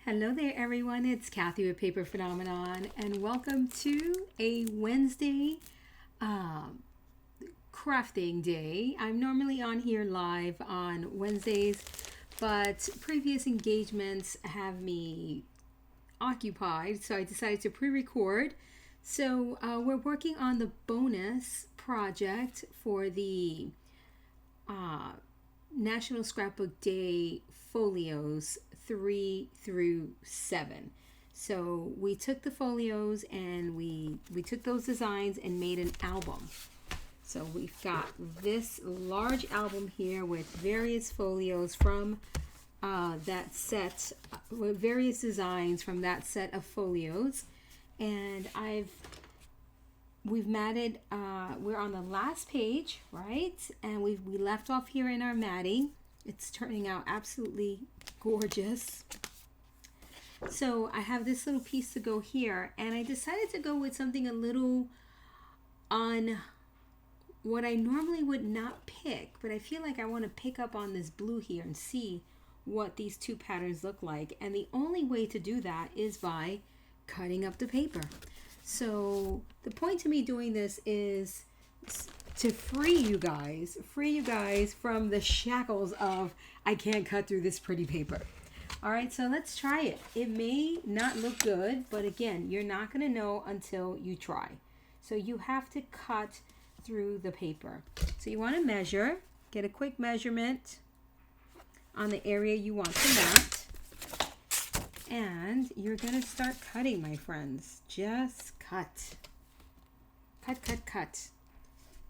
Hello there everyone, it's Kathy with Paper Phenomenon and welcome to a Wednesday crafting day. I'm normally on here live on Wednesdays, but previous engagements have me occupied, so I decided to pre-record. So we're working on the bonus project for the National Scrapbook Day folios 3 through 7. So we took the folios and we took those designs and made an album. So we've got this large album here with various folios from that set, with various designs from that set of folios. And we've matted, we're on the last page, right? And we left off here in our matting. It's turning out absolutely gorgeous. So I have this little piece to go here, and I decided to go with something a little on what I normally would not pick, but I feel like I want to pick up on this blue here and see what these two patterns look like. And the only way to do that is by cutting up the paper. So the point to me doing this is to free you guys from the shackles of I can't cut through this pretty paper. All right, so let's try it. It may not look good, but again, you're not going to know until you try. So you have to cut through the paper. So you want to measure, get a quick measurement on the area you want to mat, and you're going to start cutting, my friends. Just cut. Cut, cut, cut.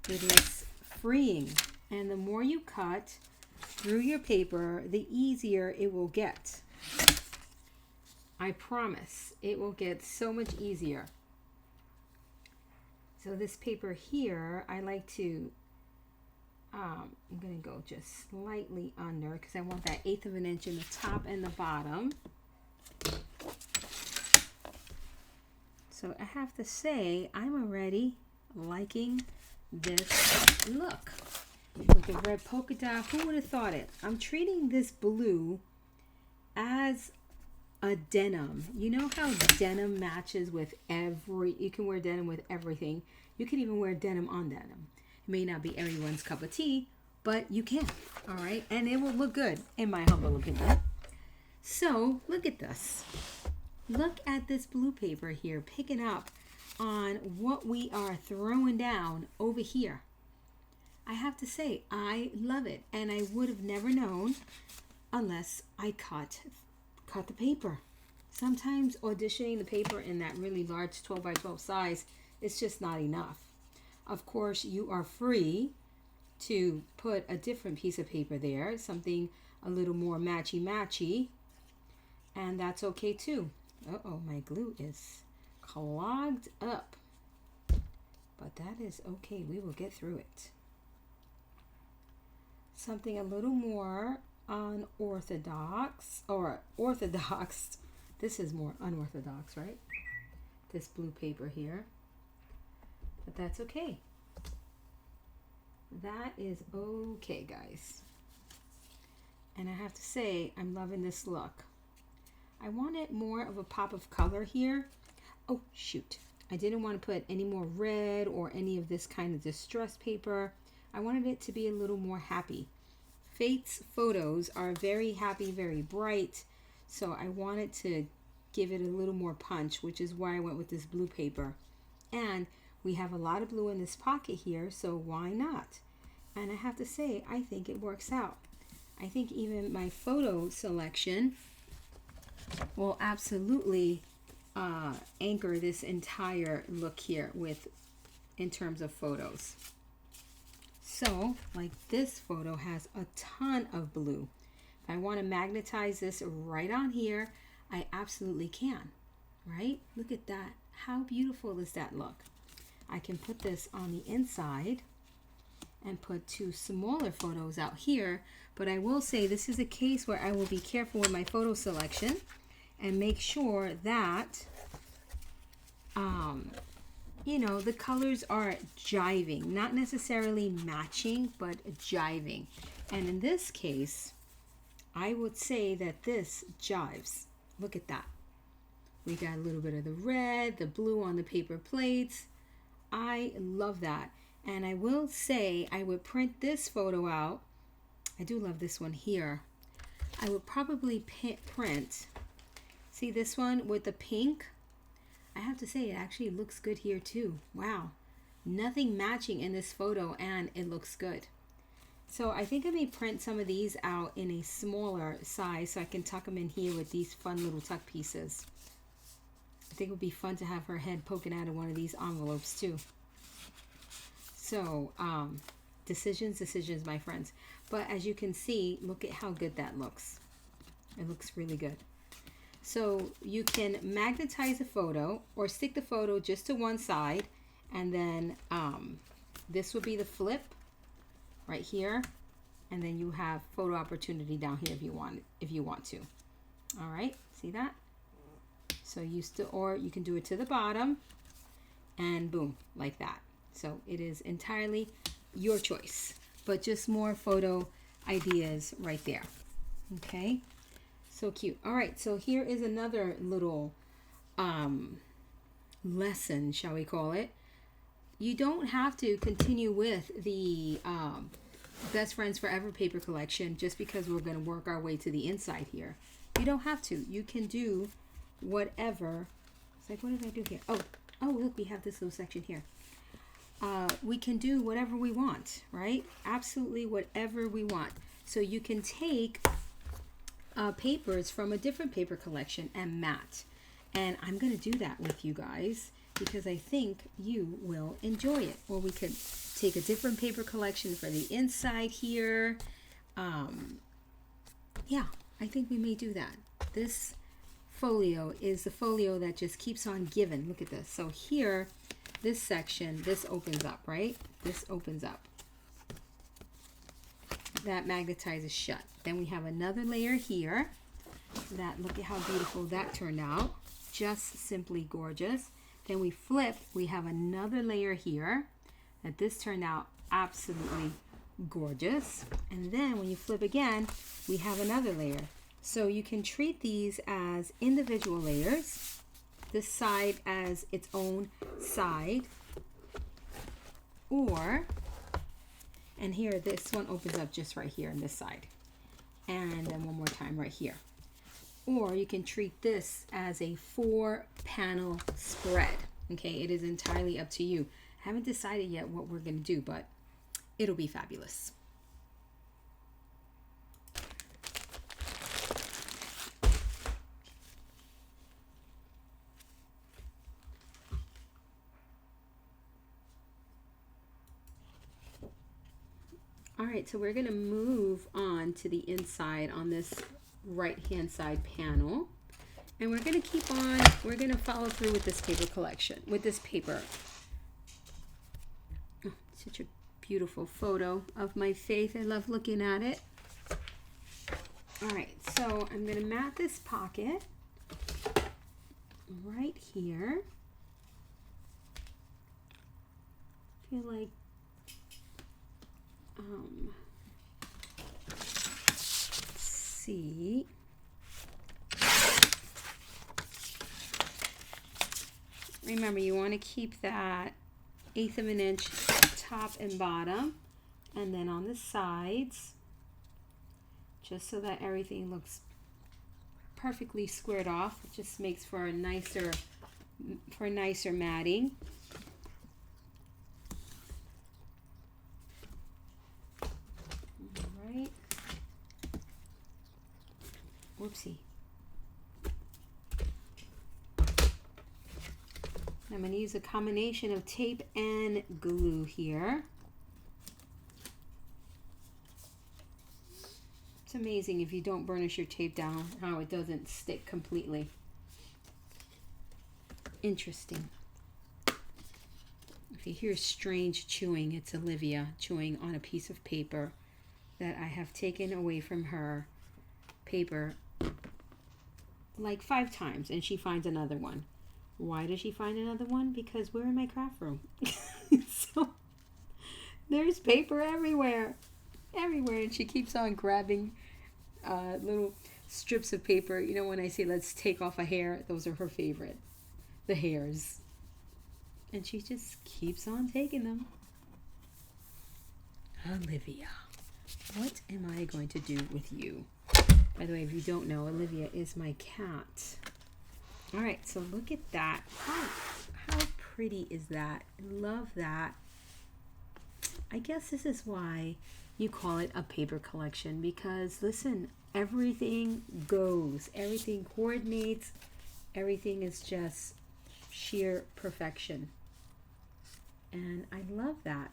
It is freeing, and the more you cut through your paper, the easier it will get. I promise it will get so much easier. So this paper here, I like to, I'm going to go just slightly under because I want that 1/8 of an inch in the top and the bottom. So I have to say, I'm already liking this look with the red polka dot. Who would have thought it? I'm treating this blue as a denim. You know how denim matches with you can wear denim with everything. You can even wear denim on denim. It may not be everyone's cup of tea, but you can. All right, and it will look good in my humble opinion. So look at this. Look at this blue paper here, picking up on what we are throwing down over here. I have to say, I love it, and I would have never known unless I cut the paper. Sometimes auditioning the paper in that really large 12 by 12 size is just not enough. Of course, you are free to put a different piece of paper there, something a little more matchy-matchy, and that's okay too. Uh-oh, my glue is clogged up, but that is okay. We will get through it. Something a little more unorthodox, or orthodox. This is more unorthodox, right? This blue paper here, but that's okay. That is okay, guys. And I have to say, I'm loving this look. I wanted more of a pop of color here. Oh, shoot. I didn't want to put any more red or any of this kind of distressed paper. I wanted it to be a little more happy. Fate's photos are very happy, very bright. So I wanted to give it a little more punch, which is why I went with this blue paper. And we have a lot of blue in this pocket here, so why not? And I have to say, I think it works out. I think even my photo selection will absolutely anchor this entire look here in terms of photos. So like this photo has a ton of blue. If I want to magnetize this right on here, I absolutely can, right? Look at that. How beautiful does that look? I can put this on the inside and put two smaller photos out here, but I will say this is a case where I will be careful with my photo selection and make sure that you know, the colors are jiving, not necessarily matching, but jiving. And in this case, I would say that this jives. Look at that. We got a little bit of the red, the blue on the paper plates. I love that. And I will say I would print this photo out. I do love this one here. I would probably print, see this one with the pink? I have to say it actually looks good here too. Wow. Nothing matching in this photo and it looks good. So I think I may print some of these out in a smaller size so I can tuck them in here with these fun little tuck pieces. I think it would be fun to have her head poking out of one of these envelopes too. So, decisions, my friends. But as you can see, look at how good that looks. It looks really good. So you can magnetize a photo or stick the photo just to one side, and then this will be the flip right here, and then you have photo opportunity down here if you want to. All right, see that? So or you can do it to the bottom, and boom, like that. So it is entirely your choice, but just more photo ideas right there. Okay, so cute. All right, so here is another little lesson, shall we call it. You don't have to continue with the Best Friends Forever paper collection just because we're going to work our way to the inside here. You don't have to. You can do whatever. It's like, what did I do here? Oh, look, we have this little section here. We can do whatever we want, right? Absolutely whatever we want. So you can take papers from a different paper collection and mat. And I'm going to do that with you guys because I think you will enjoy it. Or we could take a different paper collection for the inside here. Yeah, I think we may do that. This folio is the folio that just keeps on giving. Look at this. So here, this section, this opens up, right? This opens up. That magnetizes shut. Then we have another layer here. That, look at how beautiful that turned out. Just simply gorgeous. Then we flip, we have another layer here. That this turned out absolutely gorgeous. And then when you flip again, we have another layer. So you can treat these as individual layers. This side as its own side, and here this one opens up just right here on this side, and then one more time right here. Or you can treat this as a 4-panel spread. Okay, it is entirely up to you. I haven't decided yet what we're going to do, but it'll be fabulous. All right, so we're going to move on to the inside on this right-hand side panel. And we're going to keep on, we're going to follow through with this paper collection, with this paper. Oh, such a beautiful photo of my face. I love looking at it. All right, so I'm going to mat this pocket right here. I feel like let's see. Remember, you want to keep that 1/8 of an inch top and bottom, and then on the sides, just so that everything looks perfectly squared off. It just makes for a nicer matting. Whoopsie. I'm going to use a combination of tape and glue here. It's amazing if you don't burnish your tape down how it doesn't stick completely. Interesting. If you hear strange chewing, it's Olivia chewing on a piece of paper that I have taken away from her paper like 5 times, and she finds another one. Why does she find another one? Because we're in my craft room. So there's paper everywhere, and she keeps on grabbing little strips of paper. You know, when I say let's take off a hair, those are her favorite, the hairs. And she just keeps on taking them. Olivia, what am I going to do with you? By the way, if you don't know, Olivia is my cat. All right, so look at that. How pretty is that? I love that. I guess this is why you call it a paper collection, because listen, everything goes, everything coordinates, everything is just sheer perfection. And I love that.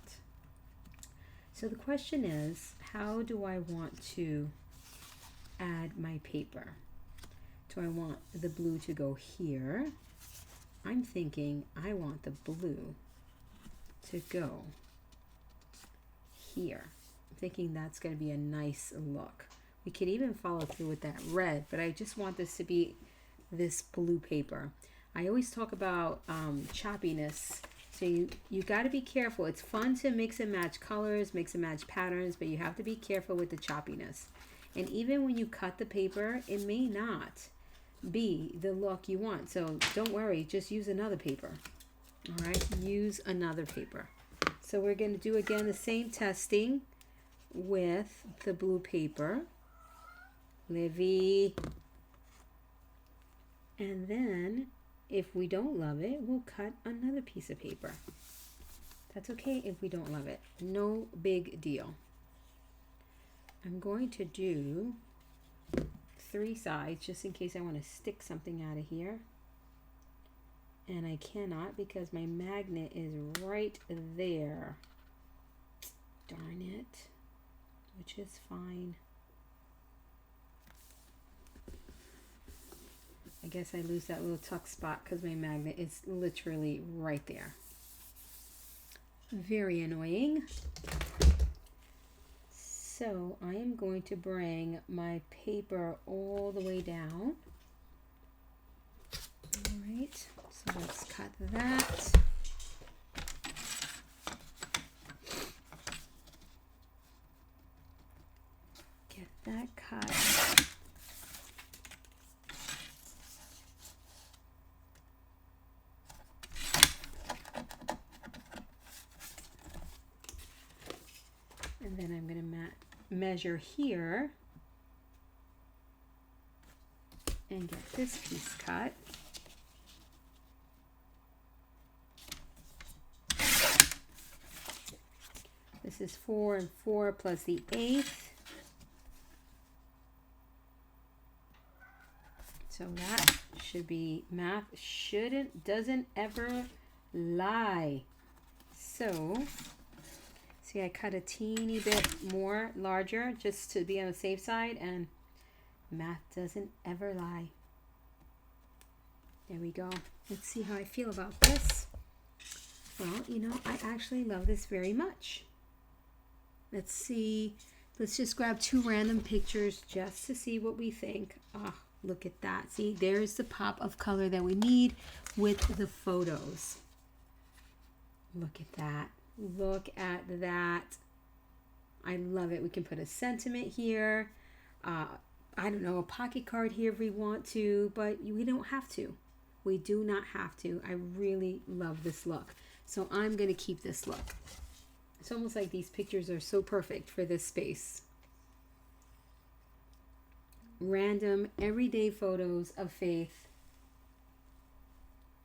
So the question is, how do I want to add my paper? Do I want the blue to go here? I'm thinking I want the blue to go here. I'm thinking that's going to be a nice look. We could even follow through with that red, but I just want this to be this blue paper. I always talk about choppiness. So you got to be careful. It's fun to mix and match colors, mix and match patterns, but you have to be careful with the choppiness. And even when you cut the paper, it may not be the look you want. So don't worry, just use another paper. All right, use another paper. So we're going to do again the same testing with the blue paper. Livy. And then if we don't love it, we'll cut another piece of paper. That's okay if we don't love it. No big deal. I'm going to do 3 sides just in case I want to stick something out of here. And I cannot because my magnet is right there. Darn it. Which is fine. I guess I lose that little tuck spot because my magnet is literally right there. Very annoying. So I am going to bring my paper all the way down. All right, so let's cut that. Get that cut. And then I'm going to measure here and get this piece cut. This is 4 and 4 plus the 1/8. So that should be, math doesn't ever lie. So, see, I cut a teeny bit more larger just to be on the safe side, and math doesn't ever lie. There we go. Let's see how I feel about this. Well, you know, I actually love this very much. Let's see. Let's just grab 2 random pictures just to see what we think. Ah, look at that. See, there's the pop of color that we need with the photos. Look at that. Look at that. I love it. We can put a sentiment here. I don't know, a pocket card here if we want to, but we don't have to. We do not have to. I really love this look. So I'm going to keep this look. It's almost like these pictures are so perfect for this space. Random, everyday photos of Faith.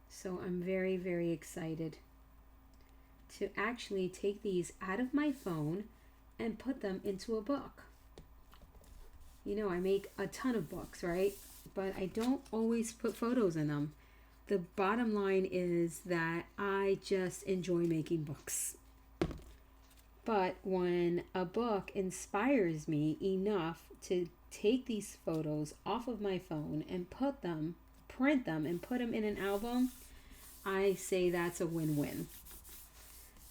So I'm very, very excited to actually take these out of my phone and put them into a book. You know, I make a ton of books, right? But I don't always put photos in them. The bottom line is that I just enjoy making books. But when a book inspires me enough to take these photos off of my phone and print them and put them in an album, I say that's a win-win.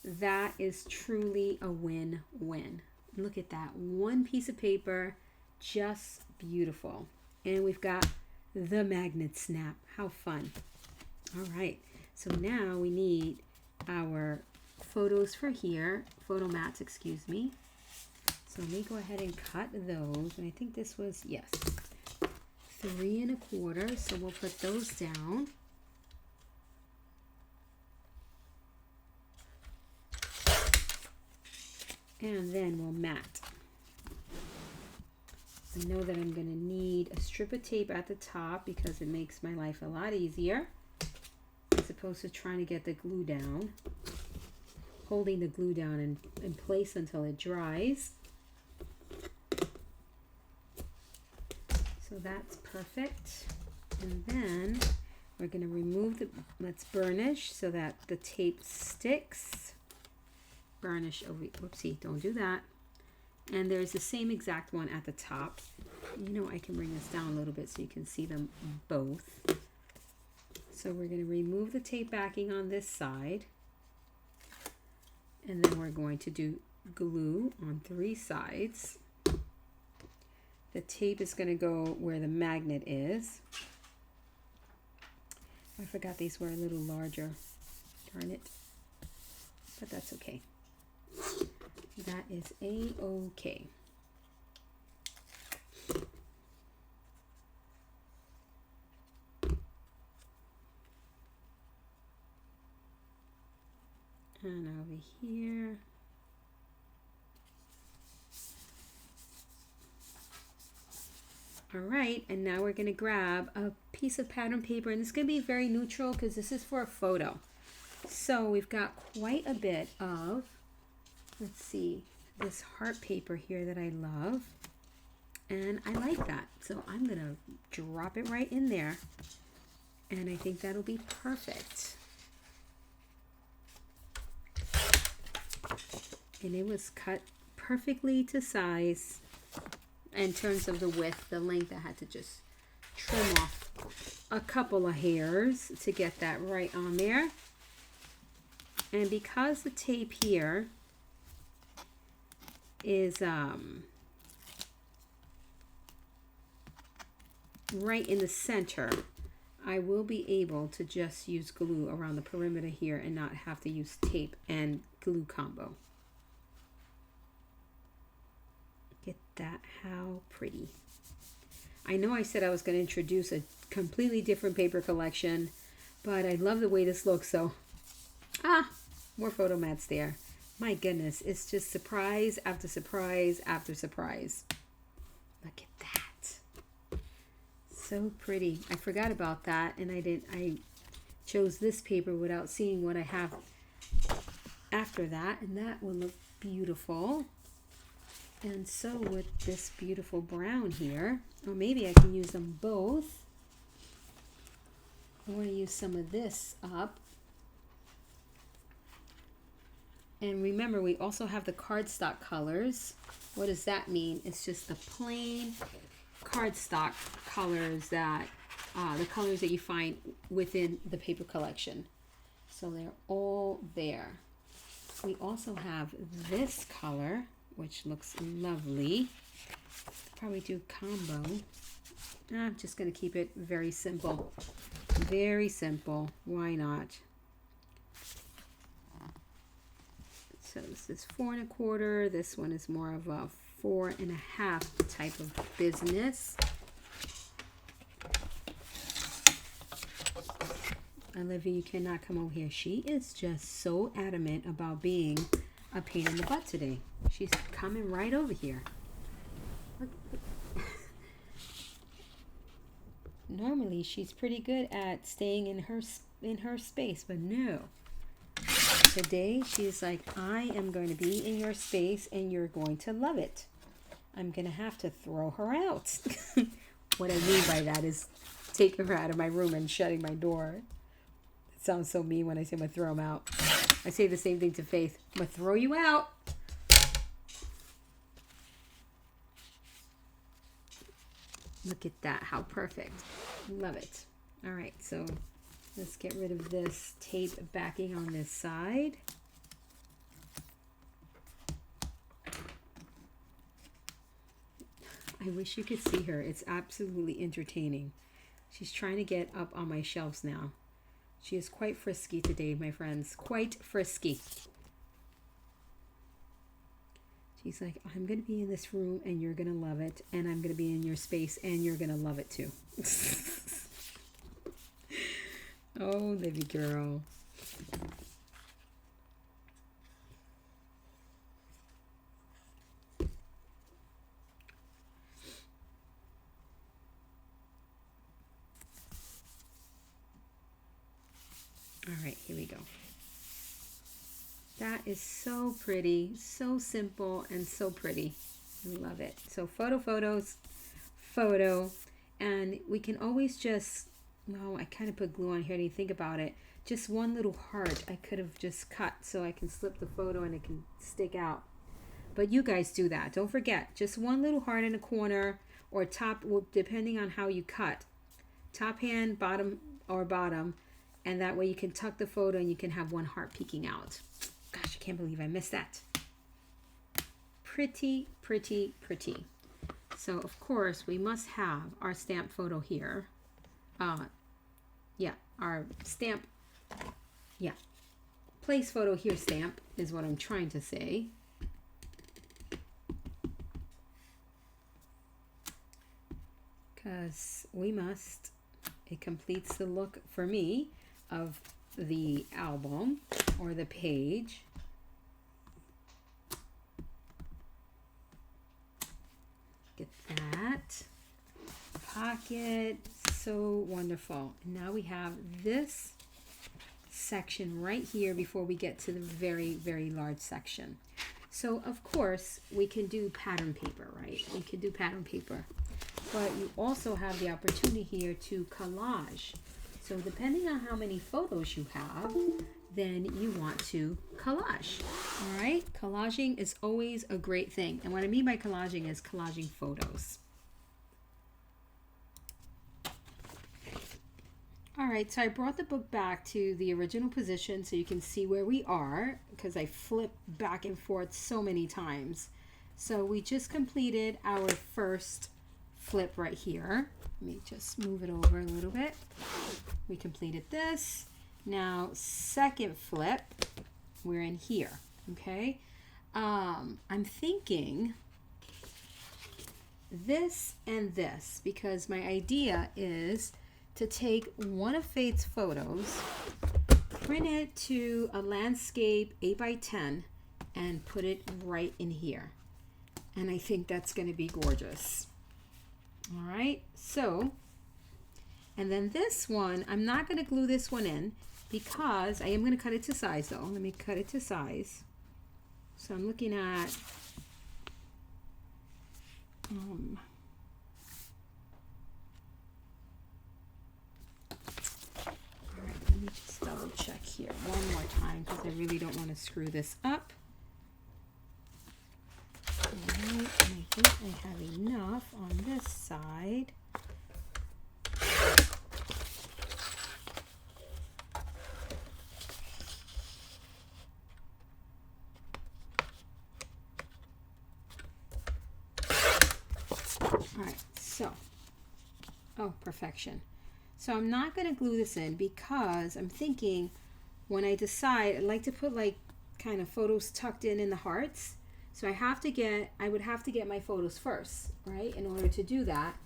That is truly a win-win. Look at that. One piece of paper, just beautiful. And we've got the magnet snap. How fun. All right. So now we need our photos for here. Photo mats, excuse me. So let me go ahead and cut those. And I think this was, yes. 3 1/4, so we'll put those down. And then we'll mat. I know that I'm going to need a strip of tape at the top because it makes my life a lot easier as opposed to trying to get the glue down, holding the glue down in place until it dries. So that's perfect. And then we're going to remove let's burnish so that the tape sticks. Burnish over, whoopsie, don't do that. And there's the same exact one at the top. You know, I can bring this down a little bit so you can see them both. So we're going to remove the tape backing on this side. And then we're going to do glue on 3 sides. The tape is going to go where the magnet is. I forgot these were a little larger. Darn it. But that's okay. That is a-okay. And over here. All right, and now we're going to grab a piece of pattern paper, and it's going to be very neutral because this is for a photo. So we've got quite a bit of, let's see, this heart paper here that I love, and I like that. So I'm going to drop it right in there, and I think that'll be perfect. And it was cut perfectly to size. In terms of the width, the length, I had to just trim off a couple of hairs to get that right on there. And because the tape here is right in the center, I will be able to just use glue around the perimeter here and not have to use tape and glue combo. Get that, how pretty. I know I said I was going to introduce a completely different paper collection, but I love the way this looks, so more photo mats there. My goodness, it's just surprise after surprise after surprise. Look at that. So pretty. I forgot about that, and I chose this paper without seeing what I have after that, and that will look beautiful. And so with this beautiful brown here, or maybe I can use them both. I want to use some of this up. And remember, we also have the cardstock colors. What does that mean? It's just the plain cardstock colors that, the colors that you find within the paper collection. So they're all there. We also have this color, which looks lovely. Probably do combo. I'm just going to keep it very simple. Very simple. Why not? So this is 4 1/4. This one is more of a 4 1/2 type of business. Olivia, you cannot come over here. She is just so adamant about being a pain in the butt today. She's coming right over here. Look. Normally she's pretty good at staying in her space, but no. Today she's like, I am going to be in your space and you're going to love it. I'm going to have to throw her out. What I mean by that is taking her out of my room and shutting my door. It sounds so mean when I say I'm going to throw them out. I say the same thing to Faith. I'm going to throw you out. Look at that. How perfect. Love it. All right. So let's get rid of this tape backing on this side. I wish you could see her. It's absolutely entertaining. She's trying to get up on my shelves now. She is quite frisky today, my friends. Quite frisky. She's like, I'm going to be in this room and you're going to love it. And I'm going to be in your space and you're going to love it too. Oh, baby girl. All right, here we go. That is so pretty, so simple, and so pretty. I love it. So photos, photo, and we can always just, well, I kind of put glue on here, didn't think about it. Just one little heart I could have just cut so I can slip the photo and it can stick out. But you guys do that. Don't forget, just one little heart in a corner or top, depending on how you cut. Top hand, bottom, or bottom. And that way you can tuck the photo and you can have one heart peeking out. Gosh, I can't believe I missed that. Pretty, pretty, pretty. So, of course, we must have our stamp photo here. Yeah, our stamp, yeah. Place photo here stamp is what I'm trying to say. Because we must, it completes the look for me of the album or the page. Get that. Pocket, so wonderful. And now we have this section right here before we get to the very, very large section. So of course we can do pattern paper, right? We can do pattern paper, but you also have the opportunity here to collage. So depending on how many photos you have, then you want to collage. All right, collaging is always a great thing. And what I mean by collaging is collaging photos. All right, so I brought the book back to the original position so you can see where we are, because I flipped back and forth so many times. So we just completed our first flip right here. Let me just move it over a little bit. We completed this. Now, second flip, we're in here, okay? I'm thinking this and this, because my idea is to take one of Faith's photos, print it to a landscape 8x10, and put it right in here. And I think that's going to be gorgeous. All right, so, and then this one, I'm not going to glue this one in because I am going to cut it to size though. Let me cut it to size. So I'm looking at, all right, let me just double check here one more time because I really don't want to screw this up. All right, and I think I have enough on this side. All right, so, oh, perfection. So I'm not going to glue this in because I'm thinking when I decide, I'd like to put like kind of photos tucked in the hearts. So I would have to get my photos first, right, in order to do that.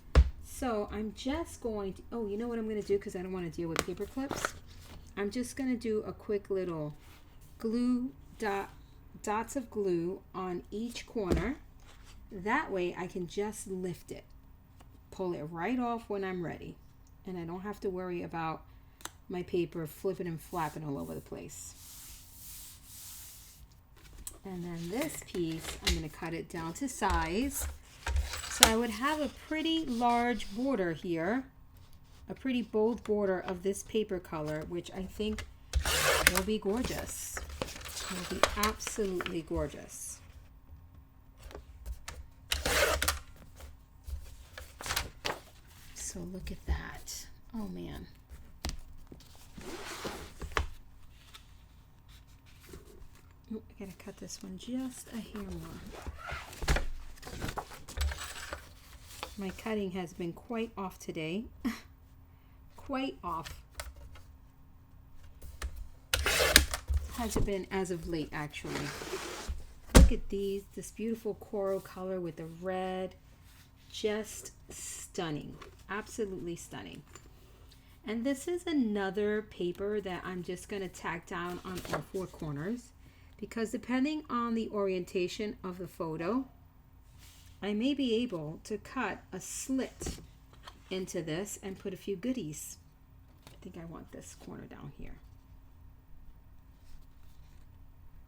So I'm just going to, oh, you know what I'm going to do because I don't want to deal with paper clips? I'm just going to do a quick little glue dots of glue on each corner. That way I can just lift it, pull it right off when I'm ready. And I don't have to worry about my paper flipping and flapping all over the place. And then this piece, I'm going to cut it down to size. So I would have a pretty large border here, a pretty bold border of this paper color, which I think will be gorgeous. It will be absolutely gorgeous. So look at that. Oh man. Oh, I gotta cut this one just a hair more. My cutting has been quite off today. Quite off. Has it been as of late, actually. Look at this beautiful coral color with the red. Just stunning, absolutely stunning. And this is another paper that I'm just going to tack down on all four corners, because depending on the orientation of the photo, I may be able to cut a slit into this and put a few goodies. I think I want this corner down here.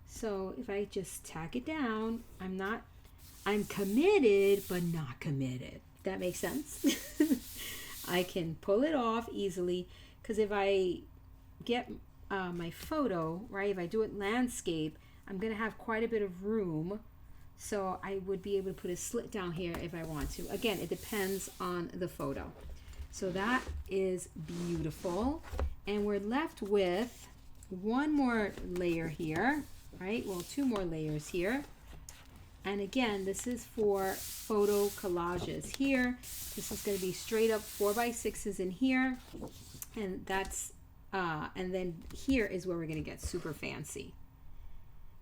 So if I just tack it down, I'm committed, but not committed. That makes sense? I can pull it off easily, because if I get my photo, right, if I do it landscape, I'm going to have quite a bit of room. So I would be able to put a slit down here if I want to. Again, it depends on the photo. So that is beautiful. And we're left with one more layer here, right? Well, two more layers here. And again, this is for photo collages here. This is going to be straight up 4x6s in here. And that's, and then here is where we're going to get super fancy.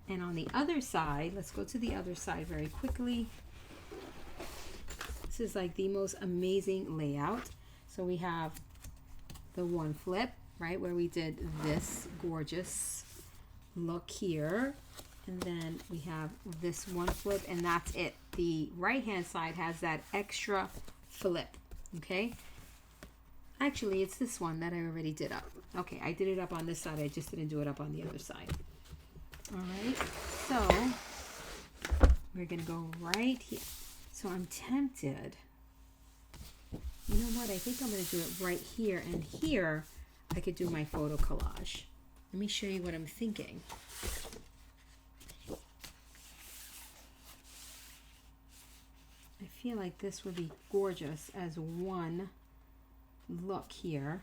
And on the other side, let's go to the other side very quickly. This is like the most amazing layout. So we have the one flip, right, where we did this gorgeous look here. And then we have this one flip, and that's it. The right-hand side has that extra flip, okay? Actually, it's this one that I already did up. Okay, I did it up on this side. I just didn't do it up on the other side. All right, so we're going to go right here. So I'm tempted. You know what? I think I'm going to do it right here. And here, I could do my photo collage. Let me show you what I'm thinking. I feel like this would be gorgeous as one look here.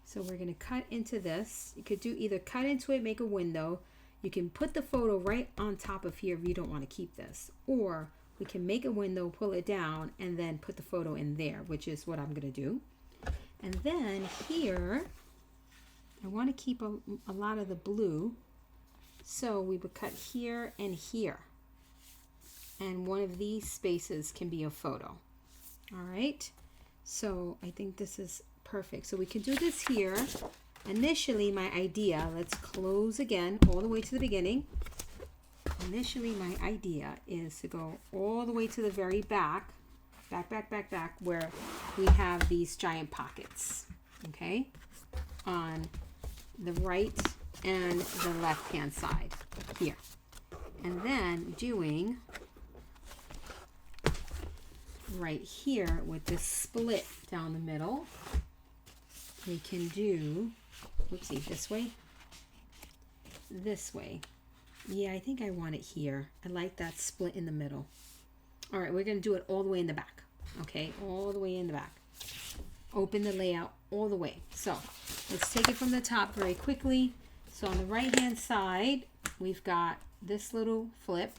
So we're going to cut into this. You could do either cut into it, make a window. You can put the photo right on top of here if you don't want to keep this. Or we can make a window, pull it down, and then put the photo in there, which is what I'm going to do. And then here, I want to keep a lot of the blue. So we would cut here and here. And one of these spaces can be a photo. All right. So I think this is perfect. So we can do this here. Initially, my idea, let's close again all the way to the beginning. Initially, my idea is to go all the way to the very back, back, where we have these giant pockets, okay, on the right and the left-hand side here. And then doing right here with this split down the middle, we can do, whoopsie, this way. Yeah, I think I want it here. I like that split in the middle. All right, we're going to do it all the way in the back. Okay, all the way in the back. Open the layout all the way. So let's take it from the top very quickly. So on the right-hand side, we've got this little flip.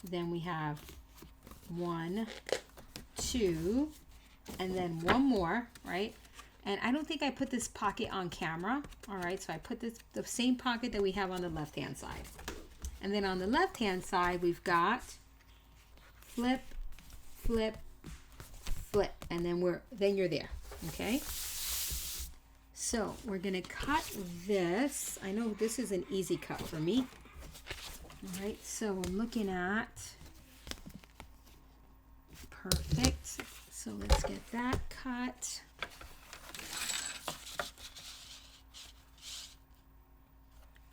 Then we have 1, 2, and then one more, right? And I don't think I put this pocket on camera. All right, so I put the same pocket that we have on the left-hand side. And then on the left-hand side, we've got flip, flip, flip. And then you're there, okay? So we're gonna cut this. I know this is an easy cut for me. All right, so I'm looking at, perfect. So let's get that cut.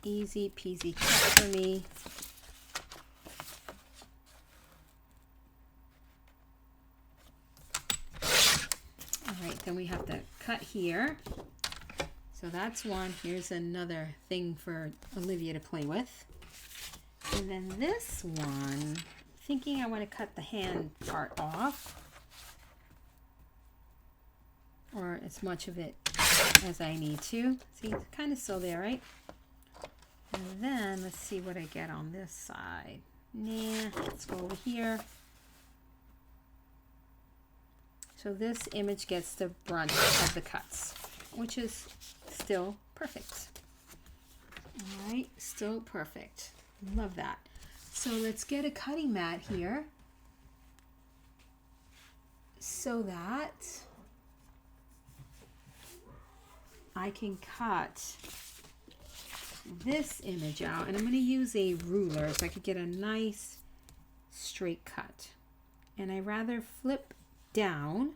Easy peasy cut for me. All right, then we have to cut here. So that's one. Here's another thing for Olivia to play with. And then this one, thinking I want to cut the hand part off, or as much of it as I need to. See, it's kind of still there, right? And then let's see what I get on this side. Nah, let's go over here. So this image gets the brunt of the cuts, which is still perfect. All right, still perfect. Love that. So let's get a cutting mat here so that I can cut this image out, and I'm going to use a ruler so I could get a nice straight cut. And I rather flip down,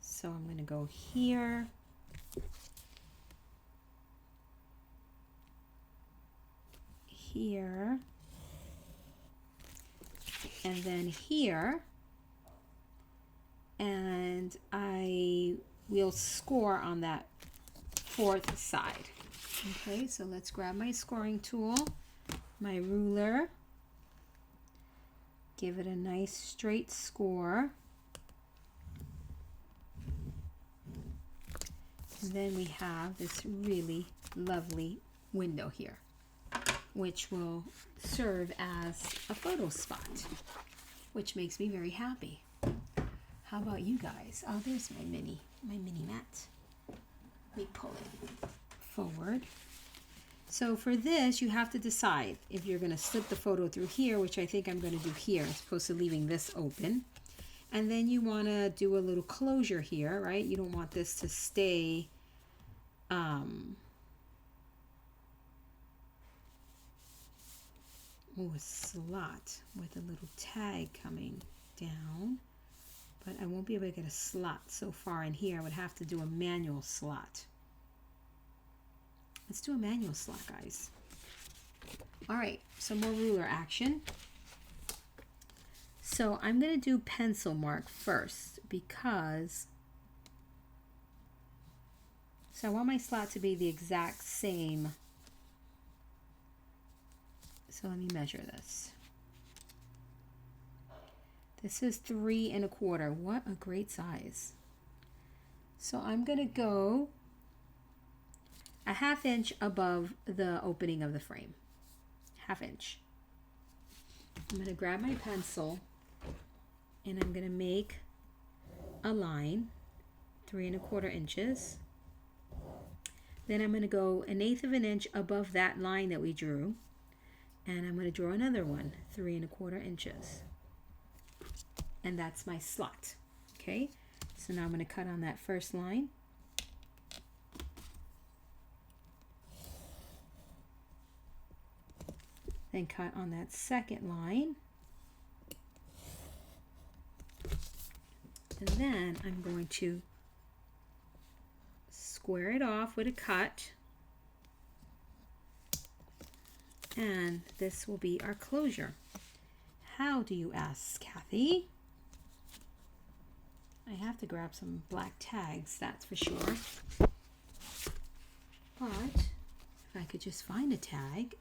so I'm going to go here, here, and then here, and I will score on that fourth side. Okay, so let's grab my scoring tool, my ruler, give it a nice straight score, and then we have this really lovely window here, which will serve as a photo spot, which makes me very happy. How about you guys? Oh, there's my mini mat. Let me pull it forward. So for this, you have to decide if you're going to slip the photo through here, which I think I'm going to do here, as opposed to leaving this open. And then you want to do a little closure here, right? You don't want this to stay a slot with a little tag coming down, but I won't be able to get a slot so far in here. I would have to do a manual slot. Let's do a manual slot, guys. All right, some more ruler action. So I'm going to do pencil mark first because I want my slot to be the exact same. So let me measure this. This is 3 1/4. What a great size. So I'm going to go a 1/2 inch above the opening of the frame. 1/2 inch. I'm going to grab my pencil and I'm going to make a line 3 1/4 inches. Then I'm going to go 1/8 of an inch above that line that we drew. And I'm going to draw another one, 3 1/4 inches. And that's my slot. Okay, so now I'm going to cut on that first line. Then cut on that second line. And then I'm going to square it off with a cut. And this will be our closure. How do you ask, Kathy? I have to grab some black tags, that's for sure. But if I could just find a tag.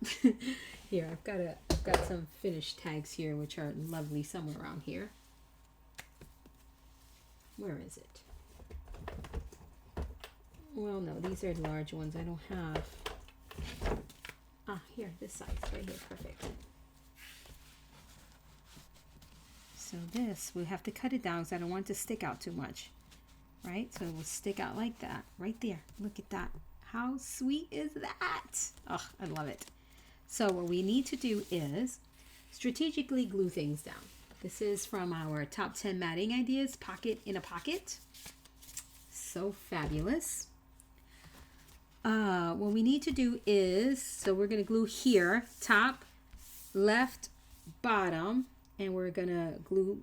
Here, I've got some finished tags here, which are lovely somewhere around here. Where is it? Well, no, these are large ones. I don't have. Ah, here, this size, right here, perfect. So this, we have to cut it down because I don't want it to stick out too much, right? So it will stick out like that, right there. Look at that. How sweet is that? Oh, I love it. So what we need to do is strategically glue things down. This is from our top 10 matting ideas, pocket in a pocket. So fabulous. What we need to do is, so we're going to glue here, top, left, bottom, and we're going to glue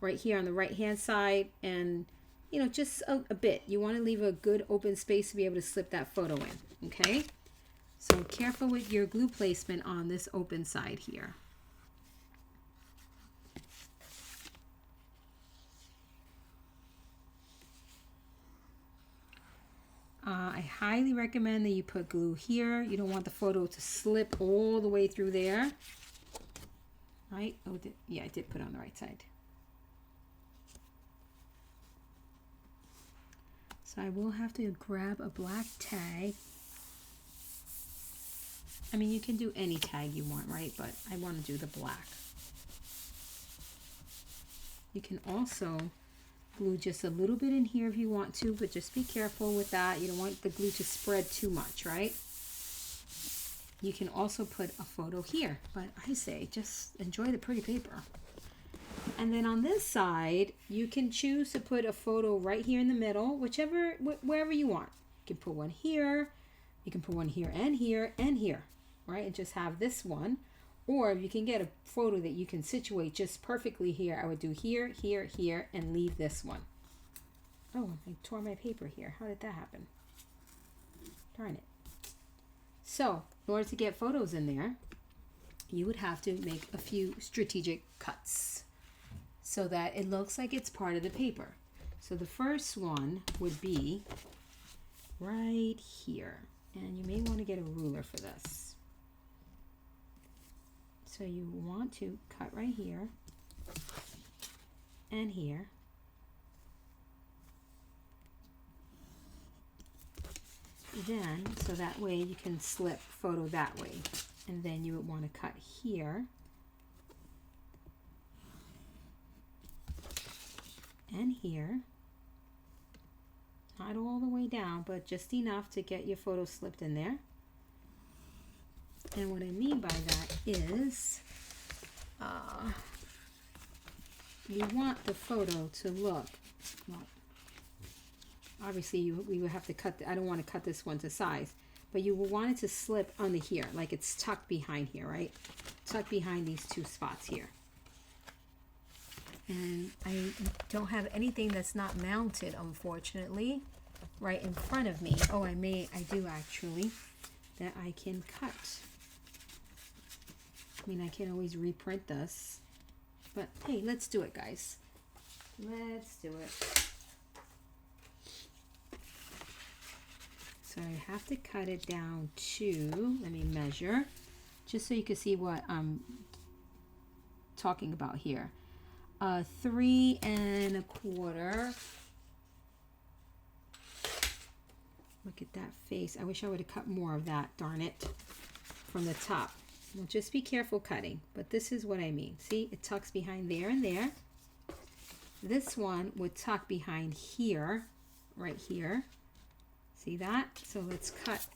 right here on the right hand side, and you know, just a bit. You want to leave a good open space to be able to slip that photo in, okay? So careful with your glue placement on this open side here. I highly recommend that you put glue here. You don't want the photo to slip all the way through there. Right? Oh, yeah, I did put it on the right side. So I will have to grab a black tag. I mean, you can do any tag you want, right? But I want to do the black. You can also glue just a little bit in here if you want to, but just be careful with that. You don't want the glue to spread too much, right? you can also put a photo here, but I say just enjoy the pretty paper. And then on this side, you can choose to put a photo right here in the middle, wherever you want. You can put one here, you can put one here, and here, right? And just have this one. Or if you can get a photo that you can situate just perfectly here, I would do here, here, here, and leave this one. Oh, I tore my paper here. How did that happen? Darn it. So, in order to get photos in there, you would have to make a few strategic cuts so that it looks like it's part of the paper. So the first one would be right here. And you may want to get a ruler for this. So you want to cut right here and here. Then, so that way you can slip photo that way. And then you would want to cut here. And here. Not all the way down, but just enough to get your photo slipped in there. And what I mean by that is, you want the photo to look, well, obviously we would have to cut, I don't want to cut this one to size, but you will want it to slip under here, like it's tucked behind here, right? Tucked behind these two spots here. And I don't have anything that's not mounted, unfortunately, right in front of me. Oh, I do actually, that I can cut. I mean, I can always reprint this, but hey, let's do it, guys. Let's do it. So I have to cut it down to, let me measure, just so you can see what I'm talking about here. 3 1/4. Look at that face. I wish I would have cut more of that, darn it, from the top. Well, just be careful cutting, but this is what I mean. See, it tucks behind there and there. This one would tuck behind here, right here. See that? So let's cut.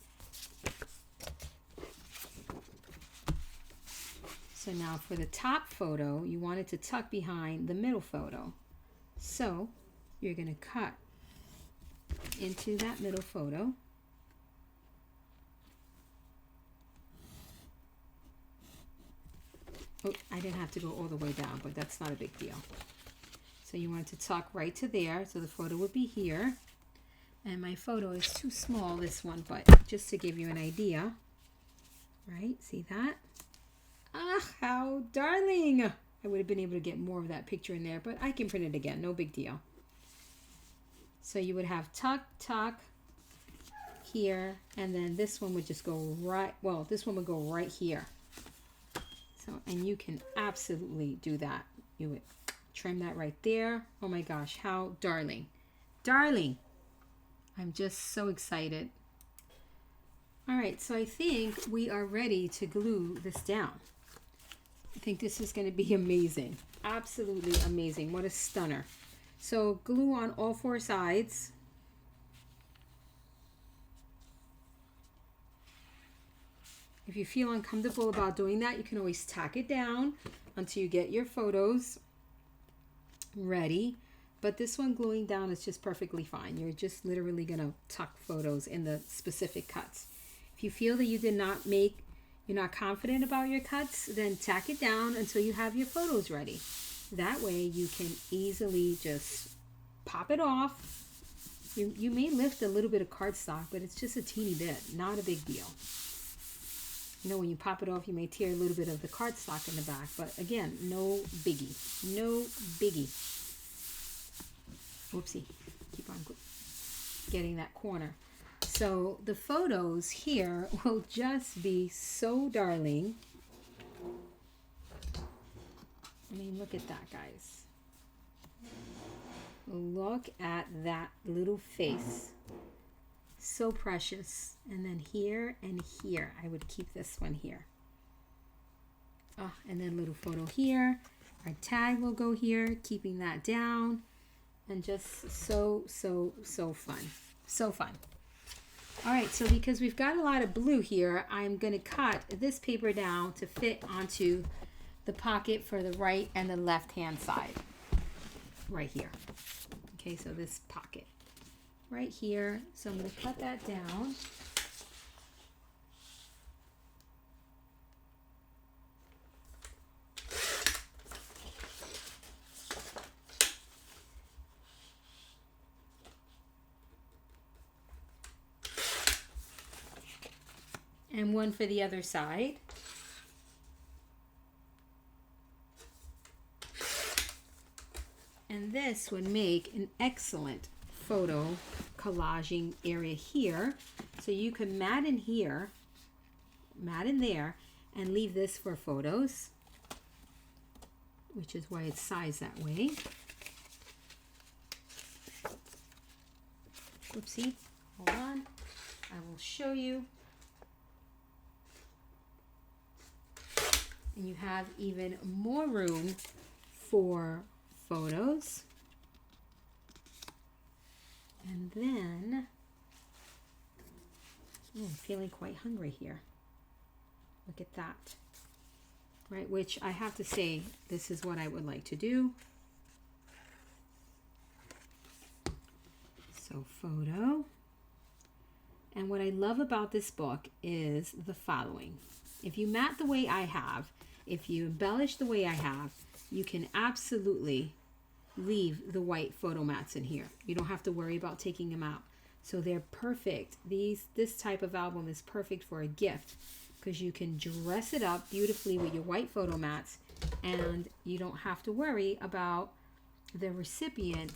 So now for the top photo, you want it to tuck behind the middle photo. So you're going to cut into that middle photo. Oh, I didn't have to go all the way down, but that's not a big deal. So you want it to tuck right to there. So the photo would be here. And my photo is too small, this one, but just to give you an idea. Right? See that? Ah, how darling! I would have been able to get more of that picture in there, but I can print it again. No big deal. So you would have tuck, tuck here, and then this one would just go right, well, this one would go right here. So, and you can absolutely do that. You would trim that right there. Oh my gosh, how darling. Darling! I'm just so excited. All right, so I think we are ready to glue this down. I think this is going to be amazing. Absolutely amazing. What a stunner. So glue on all 4 sides. If you feel uncomfortable about doing that, you can always tack it down until you get your photos ready. But this one gluing down is just perfectly fine. You're just literally going to tuck photos in the specific cuts. If you feel that you're not confident about your cuts, then tack it down until you have your photos ready. That way you can easily just pop it off. You may lift a little bit of cardstock, but it's just a teeny bit, not a big deal. You know, when you pop it off, you may tear a little bit of the cardstock in the back, but again, no biggie, no biggie. Whoopsie, keep on getting that corner. So the photos here will just be so darling. I mean, look at that, guys. Look at that little face. So precious. And then here and here, I would keep this one here. Oh, and then little photo here. Our tag will go here, keeping that down. And just so fun. So fun. All right, so because we've got a lot of blue here, I'm going to cut this paper down to fit onto the pocket for the right and the left hand side. Right here. Okay, so this pocket. Right here. So I'm going to cut that down. And one for the other side. And this would make an excellent photo collaging area here. So you can mat in here, mat in there, and leave this for photos, which is why it's sized that way. Whoopsie, hold on, I will show you. And you have even more room for photos. And then, I'm feeling quite hungry here. Look at that. Right, which I have to say, this is what I would like to do. So photo. And what I love about this book is the following. If you mat the way I have, if you embellish the way I have, you can absolutely leave the white photo mats in here. You don't have to worry about taking them out. So they're perfect. This type of album is perfect for a gift because you can dress it up beautifully with your white photo mats and you don't have to worry about the recipient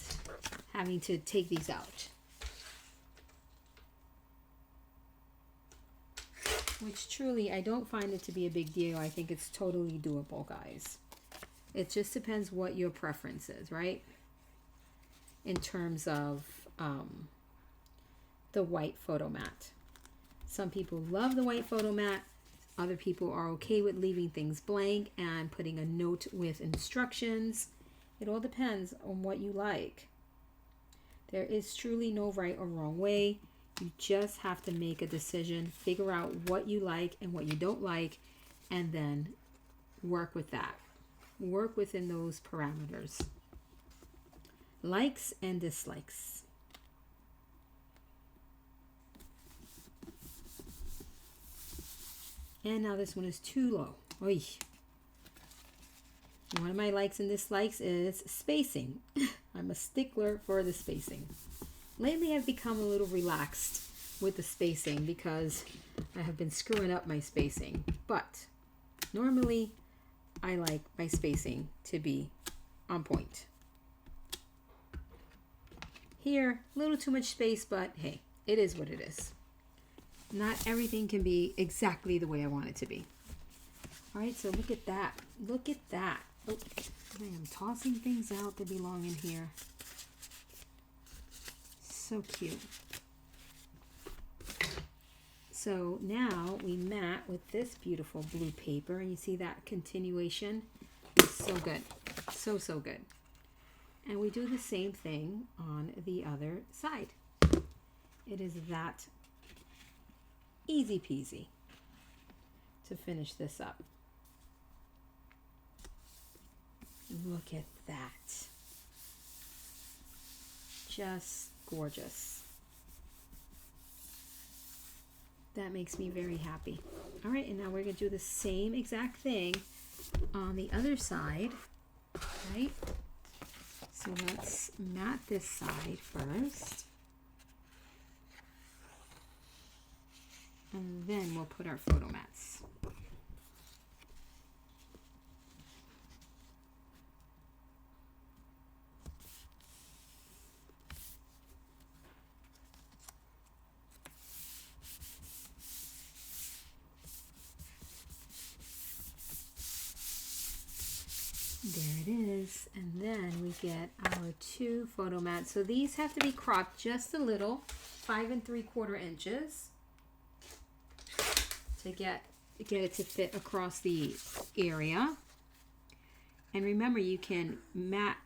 having to take these out. Which truly, I don't find it to be a big deal. I think it's totally doable, guys. It just depends what your preference is, right? In terms of the white photo mat. Some people love the white photo mat. Other people are okay with leaving things blank and putting a note with instructions. It all depends on what you like. There is truly no right or wrong way. You just have to make a decision, figure out what you like and what you don't like, and then work with that. Work within those parameters. Likes and dislikes. And now this one is too low. Oy. One of my likes and dislikes is spacing. I'm a stickler for the spacing. Lately I've become a little relaxed with the spacing because I have been screwing up my spacing. But normally I like my spacing to be on point. Here, a little too much space, but hey, it is what it is. Not everything can be exactly the way I want it to be. All right, so look at that. Look at that. Oh, I am tossing things out that belong in here. So cute. So now we mat with this beautiful blue paper, and you see that continuation is so good. So, so good. And we do the same thing on the other side. It is that easy peasy to finish this up. Look at that. Just gorgeous. That makes me very happy. All right, and now we're going to do the same exact thing on the other side, right? So let's mat this side first. And then we'll put our photo mats. There it is, and then we get our 2 photo mats. So these have to be cropped just a little, 5 3/4 inches, to get it to fit across the area. And remember, you can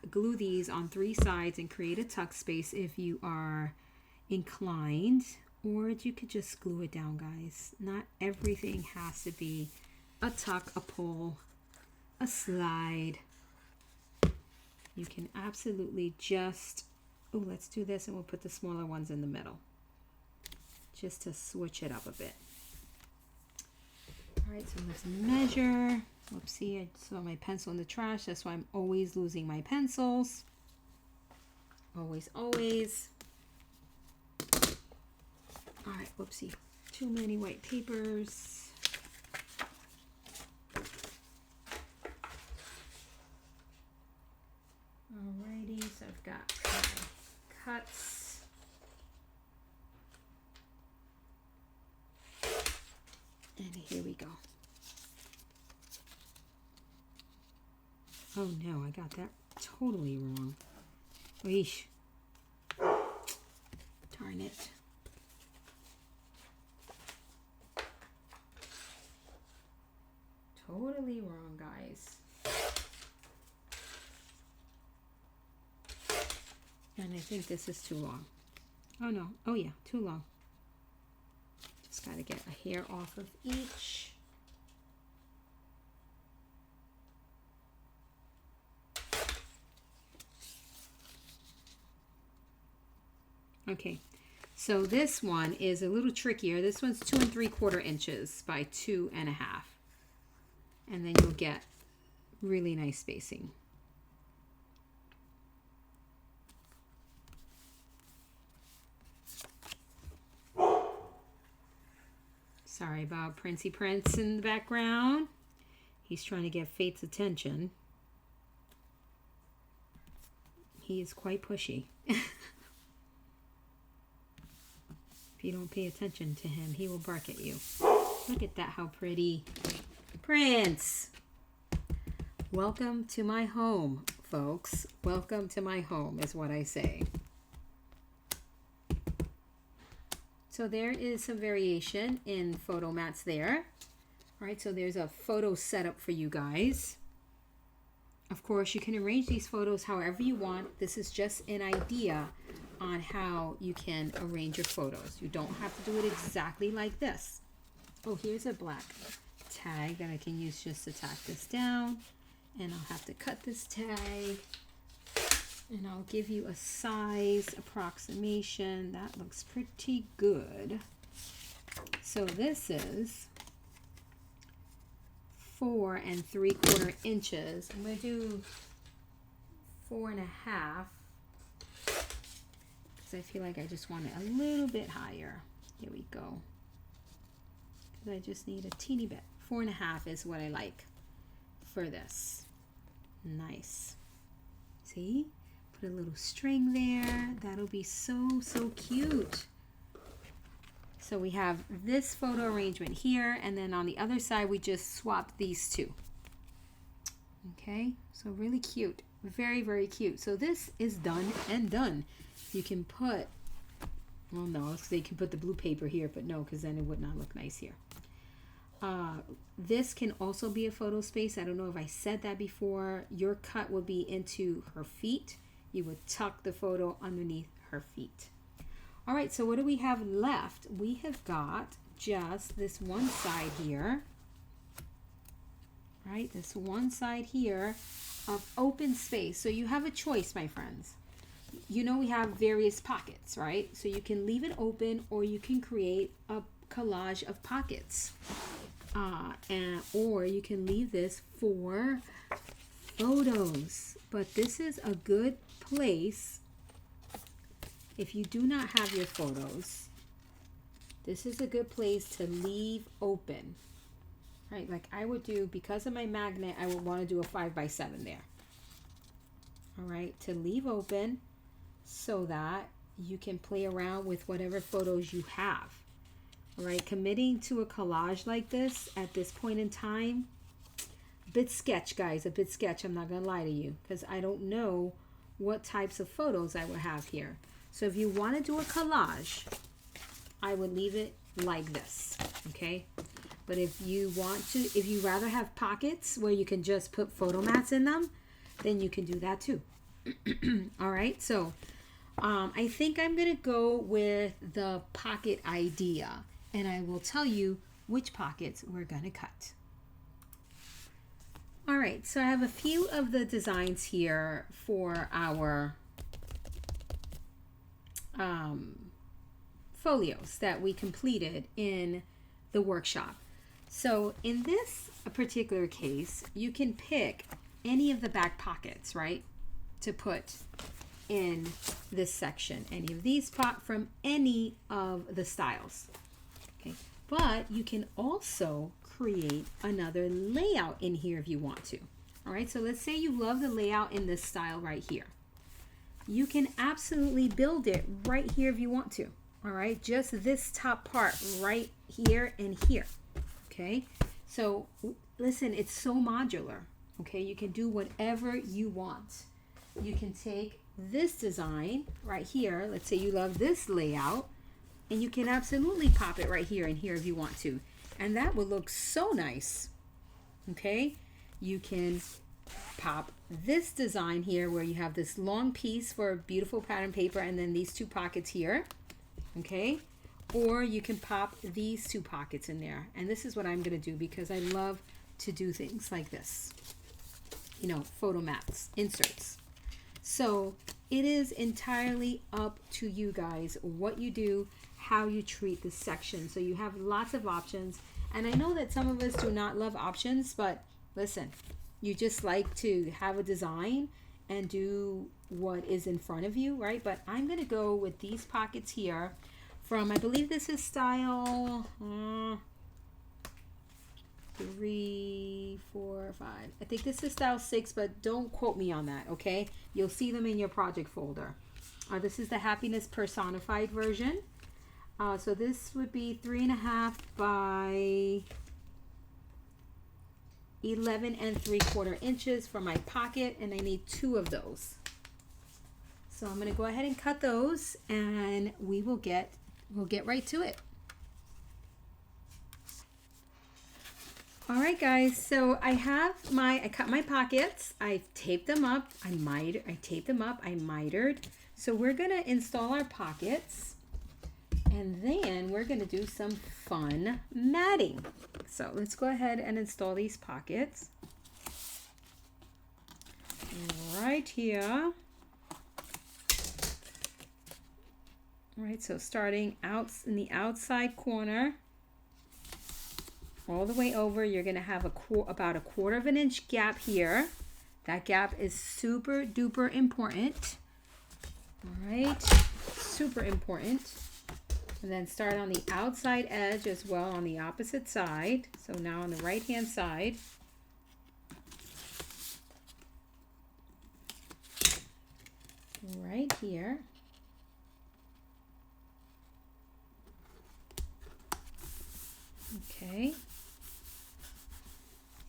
glue these on 3 sides and create a tuck space if you are inclined, Or you could just glue it down, guys. Not everything has to be a tuck, a pull, a slide. You can absolutely just, oh, let's do this and we'll put the smaller ones in the middle. Just to switch it up a bit. All right, so let's measure. Whoopsie, I saw my pencil in the trash. That's why I'm always losing my pencils. Always, always. All right, whoopsie. Too many white papers. Alrighty, so I've got my cuts. And here we go. Oh no, I got that totally wrong. Weesh. Darn it. Totally wrong, guys. And I think this is too long. Oh no, oh yeah, too long. Just gotta get a hair off of each. Okay, so this one is a little trickier. This one's 2 3/4 inches by 2 1/2. And then you'll get really nice spacing. Sorry about Princey Prince in the background. He's trying to get Fate's attention. He is quite pushy. If you don't pay attention to him, he will bark at you. Look at that, how pretty. Prince! Welcome to my home, folks. Welcome to my home is what I say. So there is some variation in photo mats there. All right, so there's a photo setup for you guys. Of course, you can arrange these photos however you want. This is just an idea on how you can arrange your photos. You don't have to do it exactly like this. Oh, here's a black tag that I can use just to tack this down. And I'll have to cut this tag. And I'll give you a size approximation. That looks pretty good. So this is 4 3/4 inches. I'm going to do 4 1/2 because I feel like I just want it a little bit higher. Here we go. Because I just need a teeny bit. 4 1/2 is what I like for this. Nice. See? Put a little string there. That'll be so, so cute. So we have this photo arrangement here, and then on the other side we just swapped these two. Okay, so really cute. Very, very cute. So this is done and done. You can put, well no, so you can put the blue paper here, but no, because then it would not look nice here. This can also be a photo space. I don't know if I said that before. Your cut would be into her feet. You would tuck the photo underneath her feet. All right, so what do we have left? We have got just this one side here, right? This one side here of open space. So you have a choice, my friends. You know we have various pockets, right? So you can leave it open or you can create a collage of pockets. Or you can leave this for photos. But this is a good place if you do not have your photos. This is a good place to leave open, right? Like I would do, because of my magnet, I would want to do a 5x7 there. All right, to leave open so that you can play around with whatever photos you have. All right, committing to a collage like this at this point in time, a bit sketch, guys, a bit sketch. I'm not gonna lie to you because I don't know what types of photos I will have here. So if you want to do a collage, I would leave it like this, okay? But if you want to, if you rather have pockets where you can just put photo mats in them, then you can do that too. All right, so I think I'm going to go with the pocket idea, and I will tell you which pockets we're going to cut. All right, so I have a few of the designs here for our folios that we completed in the workshop. So in this particular case, you can pick any of the back pockets, right, to put in this section. Any of these from any of the styles. Okay, but you can also create another layout in here if you want to. All right, so let's say you love the layout in this style right here. You can absolutely build it right here if you want to. All right, just this top part right here and here. Okay, so listen, it's so modular. Okay, you can do whatever you want. You can take this design right here, let's say you love this layout, and you can absolutely pop it right here and here if you want to, and that will look so nice. Okay, you can pop this design here where you have this long piece for beautiful pattern paper and then these two pockets here. Okay, or you can pop these two pockets in there, and this is what I'm going to do because I love to do things like this, you know, photo mats, inserts. So it is entirely up to you guys what you do, how you treat this section. So you have lots of options, and I know that some of us do not love options, but listen, you just like to have a design and do what is in front of you, right? But I'm going to go with these pockets here from, I believe this is style 3, 4, 5. I think this is style 6, but don't quote me on that, okay? You'll see them in your project folder. This is the Happiness Personified version. So this would be 3.5 by 11 3/4 inches for my pocket, and I need 2 of those. So I'm going to go ahead and cut those, and we'll get right to it. All right, guys, so I cut my pockets, I taped them up, I mitered. So we're gonna install our pockets, and then we're gonna do some fun matting. So let's go ahead and install these pockets right here. All right, so starting out in the outside corner, all the way over, you're going to have about a 1/4 inch gap here. That gap is super duper important. All right, super important. And then start on the outside edge as well on the opposite side. So now on the right hand side. Right here. Okay.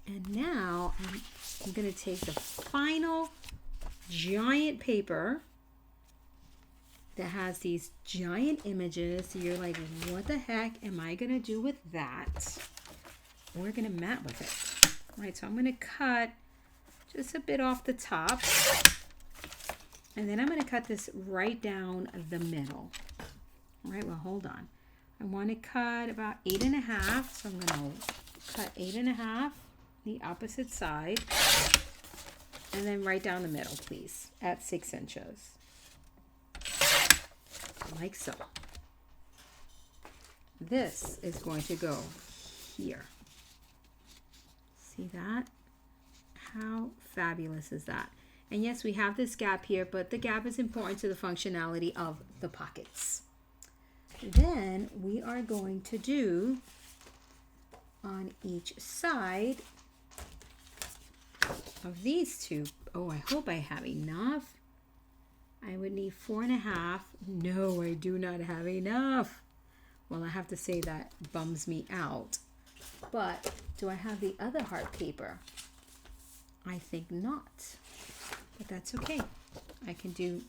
And now I'm going to take the final giant paper that has these giant images. So you're like, what the heck am I going to do with that? We're going to mat with it. All right, so I'm going to cut just a bit off the top. And then I'm going to cut this right down the middle. All right, well, hold on. I want to cut about 8.5. So I'm going to cut 8.5. The opposite side, and then right down the middle, please, at 6 inches, like so. This is going to go here. See that? How fabulous is that? And yes, we have this gap here, but the gap is important to the functionality of the pockets. Then we are going to do on each side of these two. Oh, I hope I have enough. I would need 4.5. No, I do not have enough. Well, I have to say that bums me out. But do I have the other heart paper? I think not. But that's okay. I can do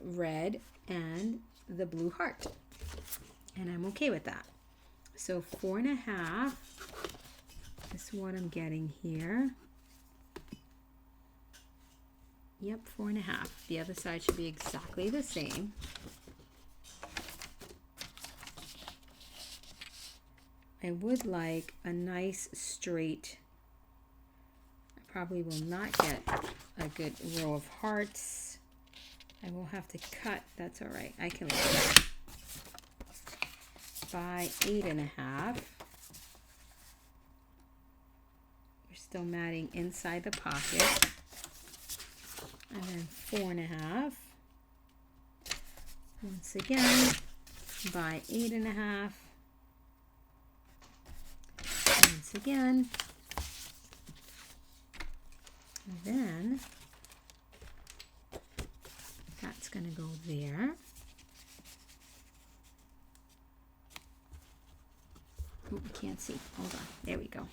red and the blue heart. And I'm okay with that. So 4.5 is what I'm getting here. Yep, 4.5. The other side should be exactly the same. I would like a nice straight. I probably will not get a good row of hearts. I will have to cut. That's all right. I can live with that. By 8.5. We're still matting inside the pocket. And then 4.5. Once again, by 8.5. Once again. And then that's going to go there. Oh, we can't see. Hold on. There we go.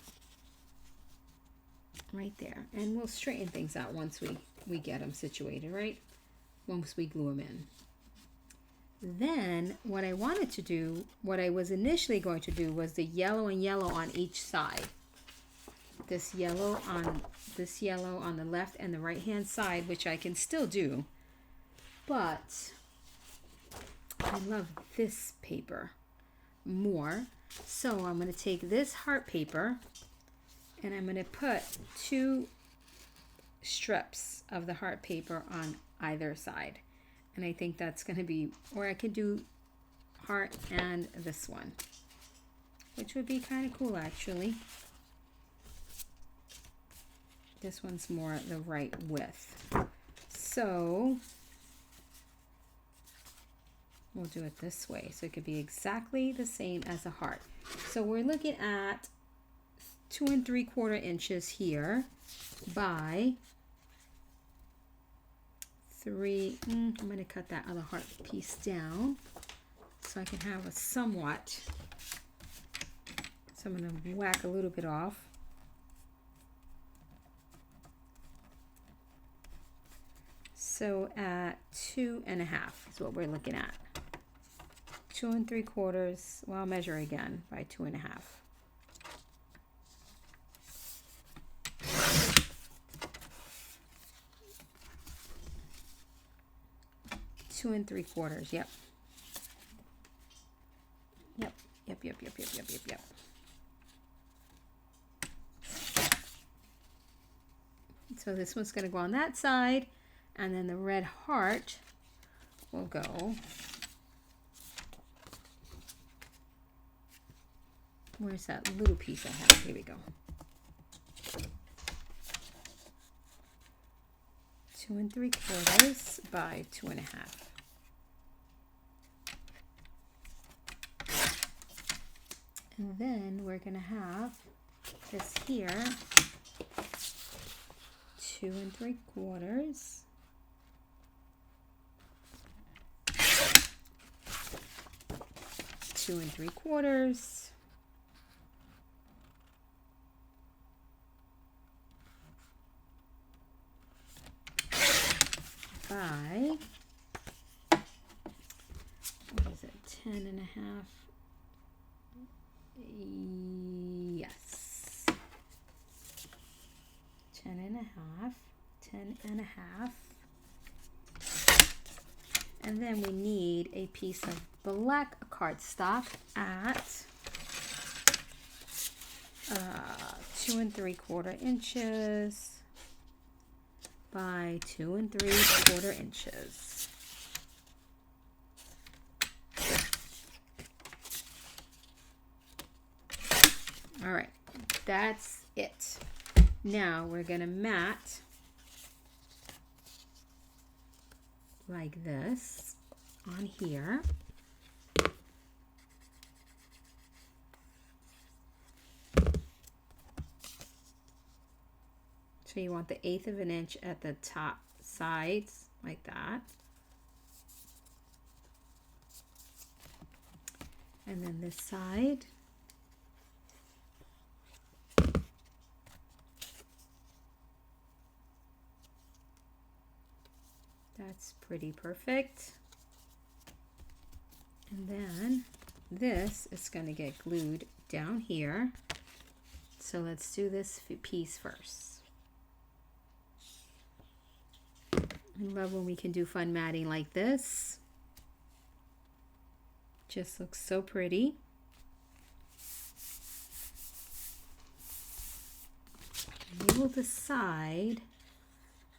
Right there. And we'll straighten things out once we get them situated, right? Once we glue them in. Then what I wanted to do, what I was initially going to do was the yellow and yellow on each side. This yellow on the left and the right hand side, which I can still do. But I love this paper more. So I'm going to take this heart paper and I'm going to put 2 strips of the heart paper on either side. And I think that's going to be, or I could do heart and this one, which would be kind of cool actually. This one's more the right width. So we'll do it this way. So it could be exactly the same as a heart. So we're looking at 2 3/4 inches here by 3. I'm going to cut that other heart piece down so I can have a somewhat. So I'm going to whack a little bit off. So at 2.5 is what we're looking at. 2 3/4. Well, I'll measure again by 2.5. 2 3/4. Yep. Yep. So this one's going to go on that side, and then the red heart will go. Where's that little piece I have? Here we go. 2 3/4 by 2.5. And then we're going to have this here, 2 3/4. Two and 3/4. By, what is it, 10.5? Yes. 10.5. And then we need a piece of black cardstock at 2 3/4 inches by 2 3/4 inches. All right, that's it. Now we're gonna mat like this on here. So you want the 1/8 of an inch at the top sides, like that. And then this side. That's pretty perfect. And then this is going to get glued down here. So let's do this piece first. I love when we can do fun matting like this. Just looks so pretty. We will decide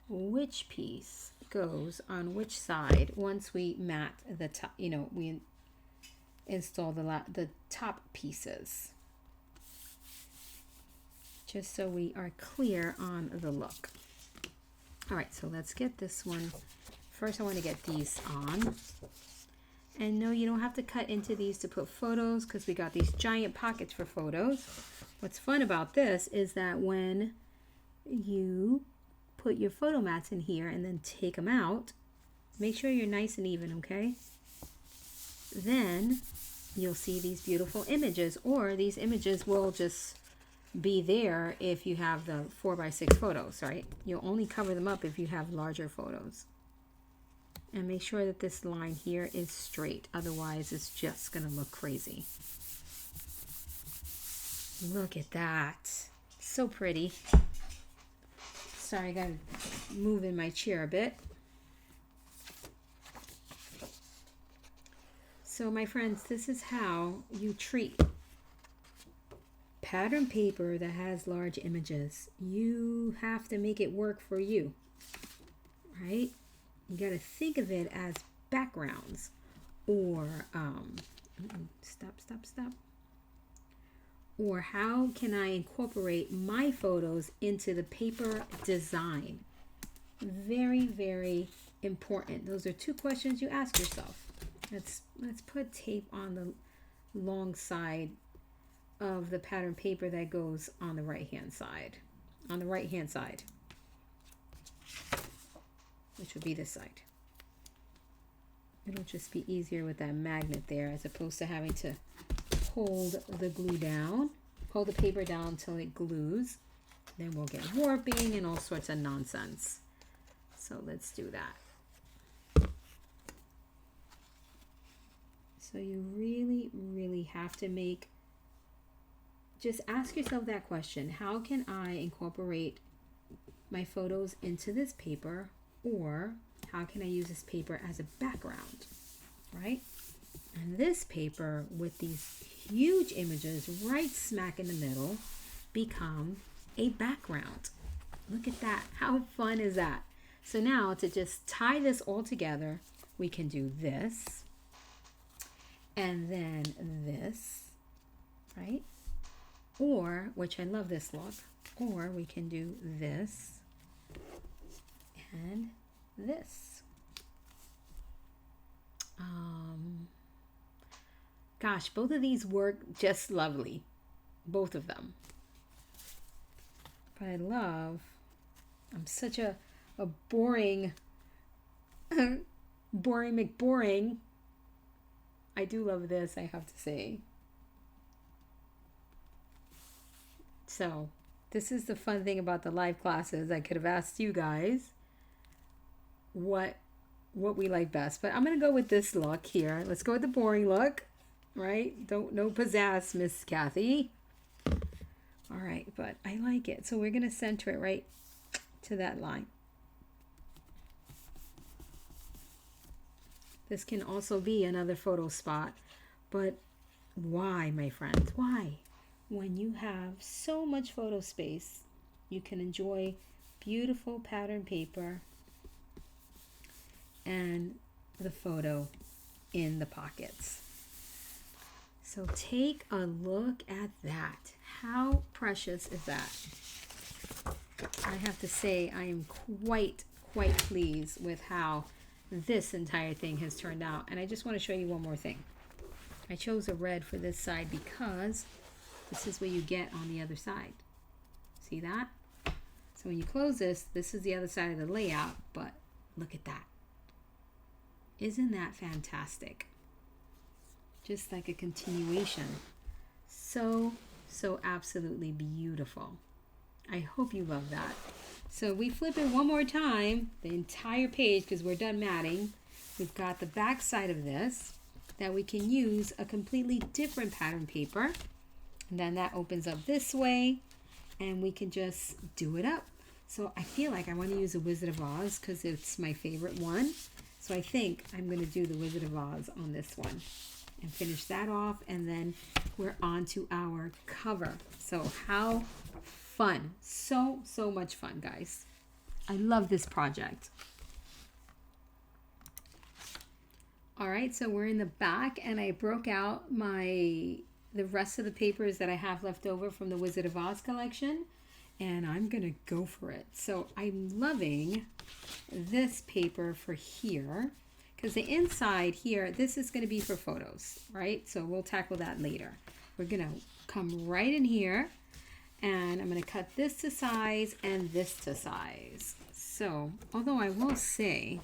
which piece goes on which side once we mat the top, we install the top pieces. Just so we are clear on the look. All right, so let's get this one. First, I want to get these on. And no, you don't have to cut into these to put photos because we got these giant pockets for photos. What's fun about this is that when you put your photo mats in here and then take them out, make sure you're nice and even, okay? Then you'll see these beautiful images, or these images will just be there if you have the 4x6 photos, right? You'll only cover them up if you have larger photos. And make sure that this line here is straight, otherwise it's just gonna look crazy. Look at that, so pretty. Sorry, I gotta move in my chair a bit. So my friends, this is how you treat pattern paper that has large images. You have to make it work for you, right? You got to think of it as backgrounds, or stop. Or how can I incorporate my photos into the paper design? Very, very important. Those are two questions you ask yourself. Let's put tape on the long side of the pattern paper that goes on the right hand side. On the right hand side, which would be this side. It'll just be easier with that magnet there, as opposed to having to hold the glue down, hold the paper down until it glues. Then we'll get warping and all sorts of nonsense. So let's do that. So you really, really have to just ask yourself that question. How can I incorporate my photos into this paper, or how can I use this paper as a background, right? And this paper with these huge images right smack in the middle become a background. Look at that. How fun is that? So now to just tie this all together, we can do this and then this, right? Or, which I love this look, or we can do this and this. Gosh, both of these work just lovely. Both of them. But I'm such a boring, boring McBoring. I do love this, I have to say. So this is the fun thing about the live classes. I could have asked you guys what we like best, but I'm gonna go with this look here. Let's go with the boring look, right? No pizzazz, Miss Kathy. All right, but I like it. So we're gonna center it right to that line. This can also be another photo spot, but why, my friends? Why? When you have so much photo space, you can enjoy beautiful pattern paper and the photo in the pockets. So take a look at that. How precious is that? I have to say I am quite pleased with how this entire thing has turned out. And I just want to show you one more thing. I chose a red for this side because this is what you get on the other side. See that? So when you close this is the other side of the layout, but look at that. Isn't that fantastic? Just like a continuation. So absolutely beautiful. I hope you love that. So we flip it one more time, the entire page, because we're done matting. We've got the back side of this that we can use a completely different pattern paper. And then that opens up this way and we can just do it up. So I feel like I want to use a Wizard of Oz because it's my favorite one. So I think I'm going to do the Wizard of Oz on this one and finish that off. And then we're on to our cover. So how fun. So much fun, guys. I love this project. All right, so we're in the back and I broke out the rest of the papers that I have left over from the Wizard of Oz collection, and I'm gonna go for it. So I'm loving this paper for here because the inside here, this is gonna be for photos, right? So we'll tackle that later. We're gonna come right in here and I'm gonna cut this to size and this to size. So, although I will say,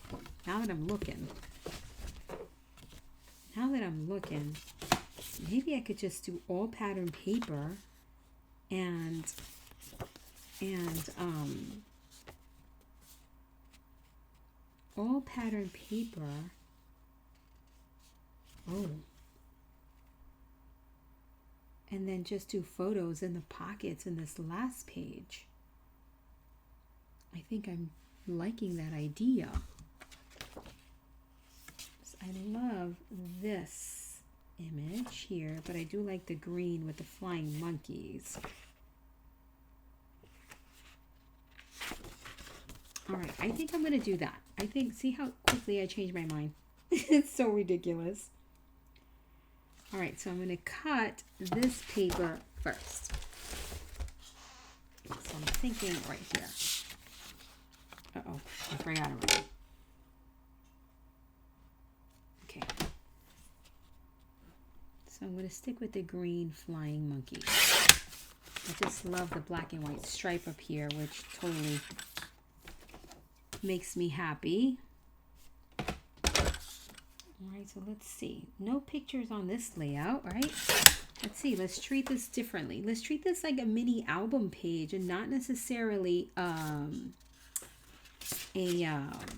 now that I'm looking, maybe I could just do all pattern paper and all pattern paper. Oh. And then just do photos in the pockets in this last page. I think I'm liking that idea. I love this image here, but I do like the green with the flying monkeys. All right, I think I'm going to do that. I think, see how quickly I changed my mind. It's so ridiculous. All right, so I'm going to cut this paper first. So I'm thinking right here. Uh-oh, I forgot already. Okay. So I'm going to stick with the green flying monkey. I just love the black and white stripe up here, which totally makes me happy. All right, so let's see. No pictures on this layout, right? Let's see. Let's treat this differently. Let's treat this like a mini album page and not necessarily a layout,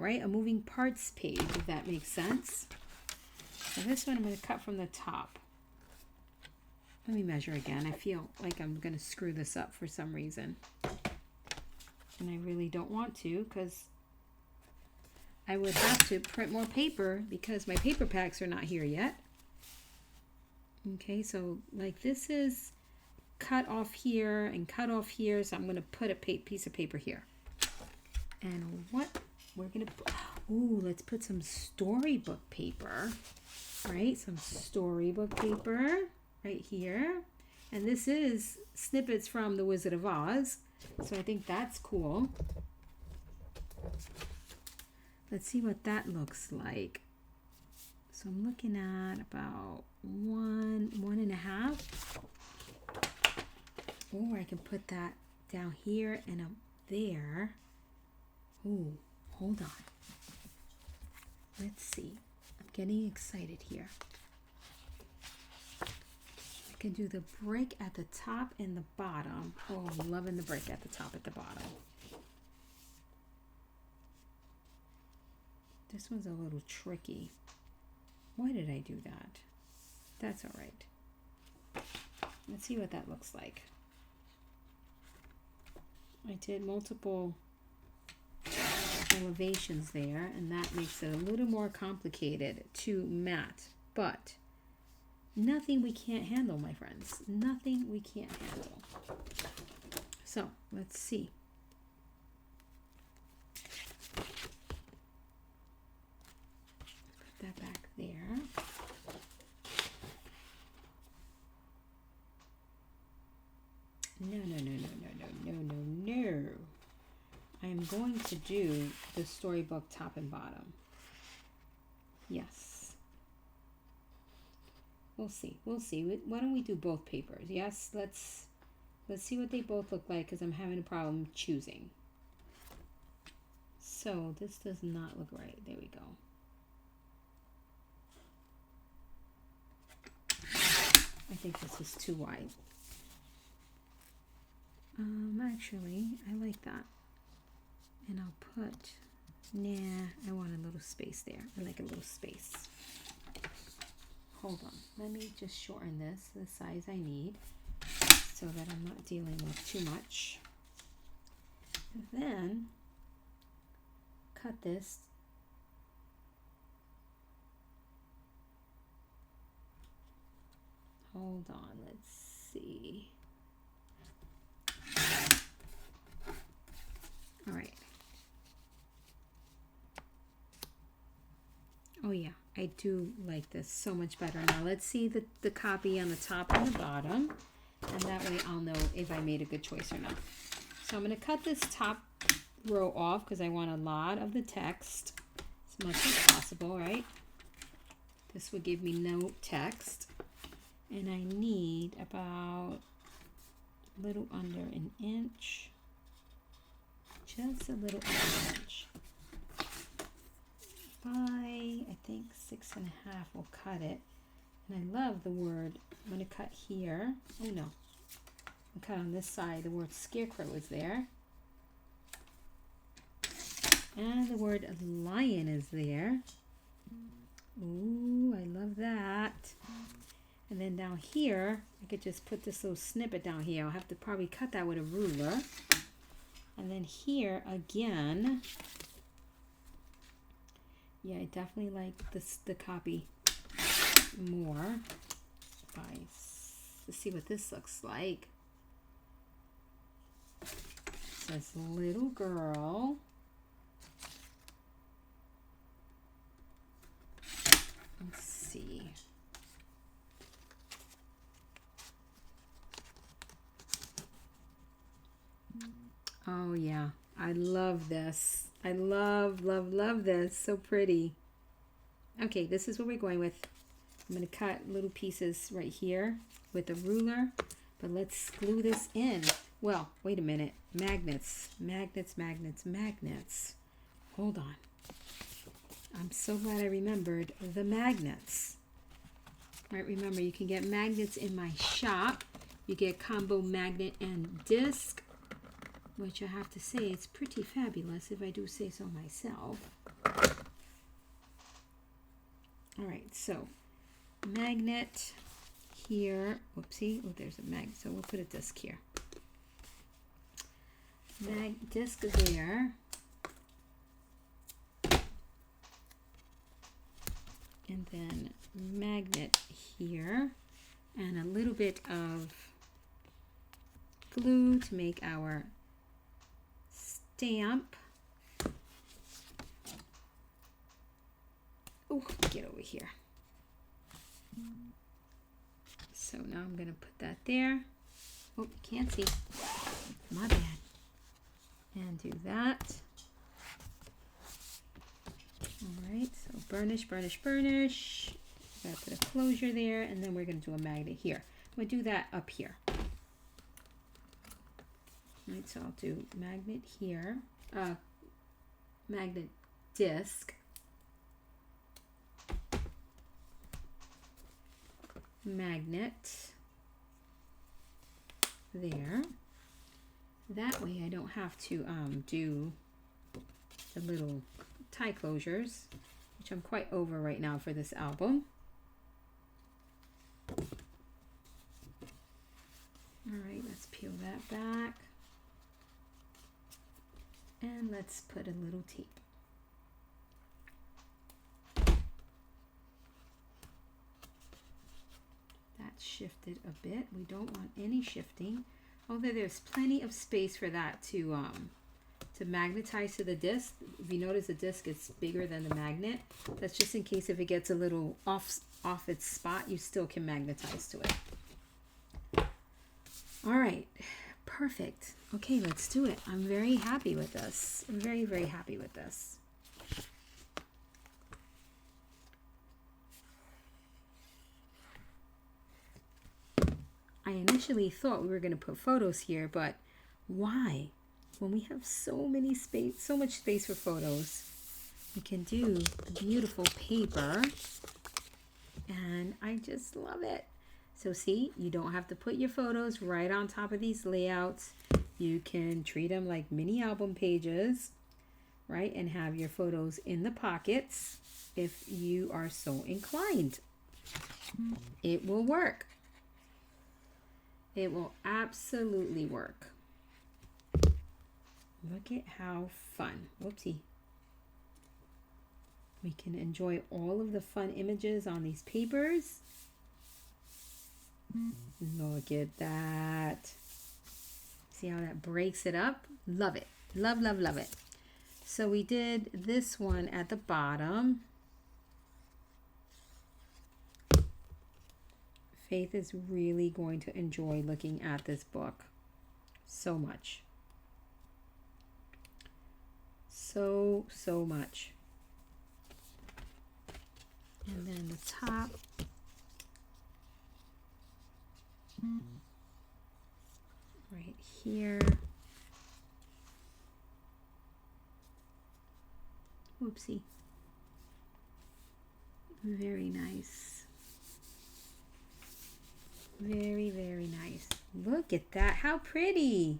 right? A moving parts page, if that makes sense. So this one I'm going to cut from the top. Let me measure again. I feel like I'm going to screw this up for some reason. And I really don't want to because I would have to print more paper because my paper packs are not here yet. Okay, so like this is cut off here and cut off here. So I'm going to put a piece of paper here. And what we're going to put, ooh, let's put some storybook paper, right? Some storybook paper right here. And this is snippets from the Wizard of Oz. So I think that's cool. Let's see what that looks like. So I'm looking at about one and a half. Or I can put that down here and up there. Ooh, hold on. Let's see. I'm getting excited here. I can do the break at the top and the bottom. Oh, I'm loving the break at the top and the bottom. This one's a little tricky. Why did I do that? That's all right. Let's see what that looks like. I did multiple elevations there, and that makes it a little more complicated to mat, but nothing we can't handle, my friends. Nothing we can't handle. So let's see. Put that back there. No. I am going to do the storybook top and bottom. Yes. We'll see. Why don't we do both papers? Yes, let's see what they both look like because I'm having a problem choosing. So this does not look right. There we go. I think this is too wide. Actually, I like that. And I'll put, I want a little space there. I like a little space. Hold on. Let me just shorten this to the size I need. so that I'm not dealing with too much. And then cut this hold on, let's see. All right. Oh yeah, I do like this so much better. Now let's see the copy on the top and the bottom, and that way I'll know if I made a good choice or not. So I'm going to cut this top row off because I want a lot of the text, as much as possible, right? This would give me no text. And I need about a little under an inch. Just a little under an inch. I think 6.5 will cut it. And I love the word. I'm going to cut here. Oh no. I'll cut on this side. The word scarecrow is there. And the word lion is there. Ooh, I love that. And then down here, I could just put this little snippet down here. I'll have to probably cut that with a ruler. And then here again, yeah, I definitely like the copy more. Let's see what this looks like. It says little girl. Let's see. Oh yeah, I love this. I love this. So pretty. Okay, this is what we're going with. I'm going to cut little pieces right here with a ruler, but let's glue this in. Well, wait a minute. Magnets. Hold on. I'm so glad I remembered the magnets. All right, remember you can get magnets in my shop. You get combo magnet and disc, which I have to say it's pretty fabulous if I do say so myself. All right, so magnet here. Whoopsie, oh, there's a magnet, so we'll put a disc here. Disc there. And then magnet here. And a little bit of glue to make our stamp. Oh, get over here. So now I'm going to put that there. Oh, can't see. My bad. And do that. All right, so burnish. Gotta put a closure there, and then we're going to do a magnet here. I'm going to do that up here. All right, so I'll do magnet here, magnet disc, magnet there. That way I don't have to do the little tie closures, which I'm quite over right now for this album. All right, let's peel that back. And let's put a little tape. That's shifted a bit. We don't want any shifting. Although there's plenty of space for that to magnetize to the disc. If you notice the disc is bigger than the magnet, that's just in case if it gets a little off its spot, you still can magnetize to it. All right, perfect. Okay, let's do it. I'm very happy with this. I'm very, very happy with this. I initially thought we were going to put photos here, but why? When we have so much space for photos, we can do beautiful paper, and I just love it. So see, you don't have to put your photos right on top of these layouts. You can treat them like mini album pages, right? And have your photos in the pockets if you are so inclined. It will work. It will absolutely work. Look at how fun. Whoopsie. We can enjoy all of the fun images on these papers. Look at that. See how that breaks it up? Love it. Love, love, love it. So we did this one at the bottom. Faith is really going to enjoy looking at this book so much. So much. And then the top. Right here. Whoopsie. Very nice. Very, very nice. Look at that. How pretty.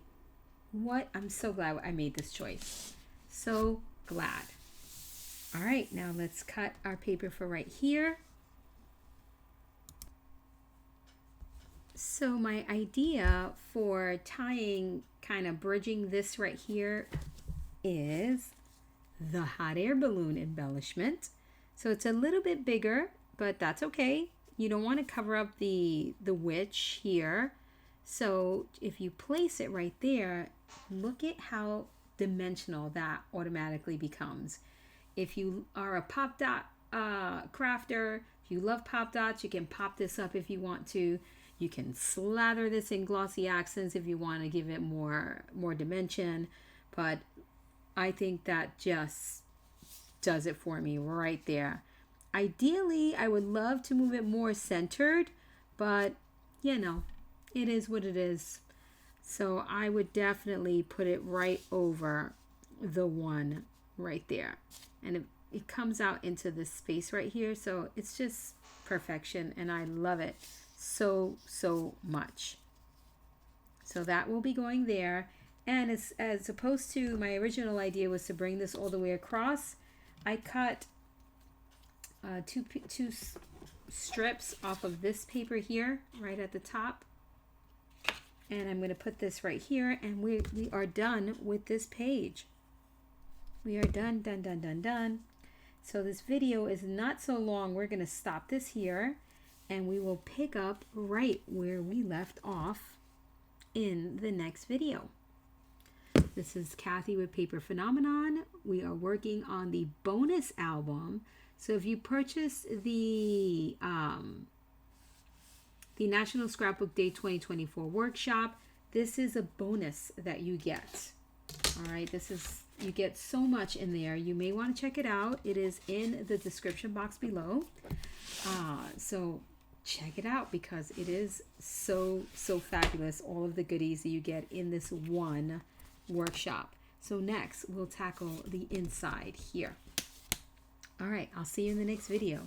What? I'm so glad I made this choice. So glad. All right, now let's cut our paper for right here. So my idea for tying, kind of bridging this right here is the hot air balloon embellishment. So it's a little bit bigger, but that's okay. You don't want to cover up the witch here. So if you place it right there, look at how dimensional that automatically becomes. If you are a pop dot crafter, if you love pop dots, you can pop this up if you want to. You can slather this in glossy accents if you want to give it more dimension. But I think that just does it for me right there. Ideally, I would love to move it more centered, but you know, it is what it is. So I would definitely put it right over the one right there. And it comes out into this space right here. So it's just perfection, and I love it so much. So that will be going there. And as opposed to my original idea was to bring this all the way across, I cut two strips off of this paper here right at the top, and I'm going to put this right here, and we are done with this page. We are done. So this video is not so long. We're going to stop this here, and we will pick up right where we left off in the next video. This is Kathy with Paper Phenomenon. We are working on the bonus album. So if you purchase the National Scrapbook Day 2024 workshop, this is a bonus that you get. All right, you get so much in there. You may want to check it out. It is in the description box below. So check it out because it is so fabulous. All of the goodies that you get in this one workshop. So next we'll tackle the inside here. All right, I'll see you in the next video.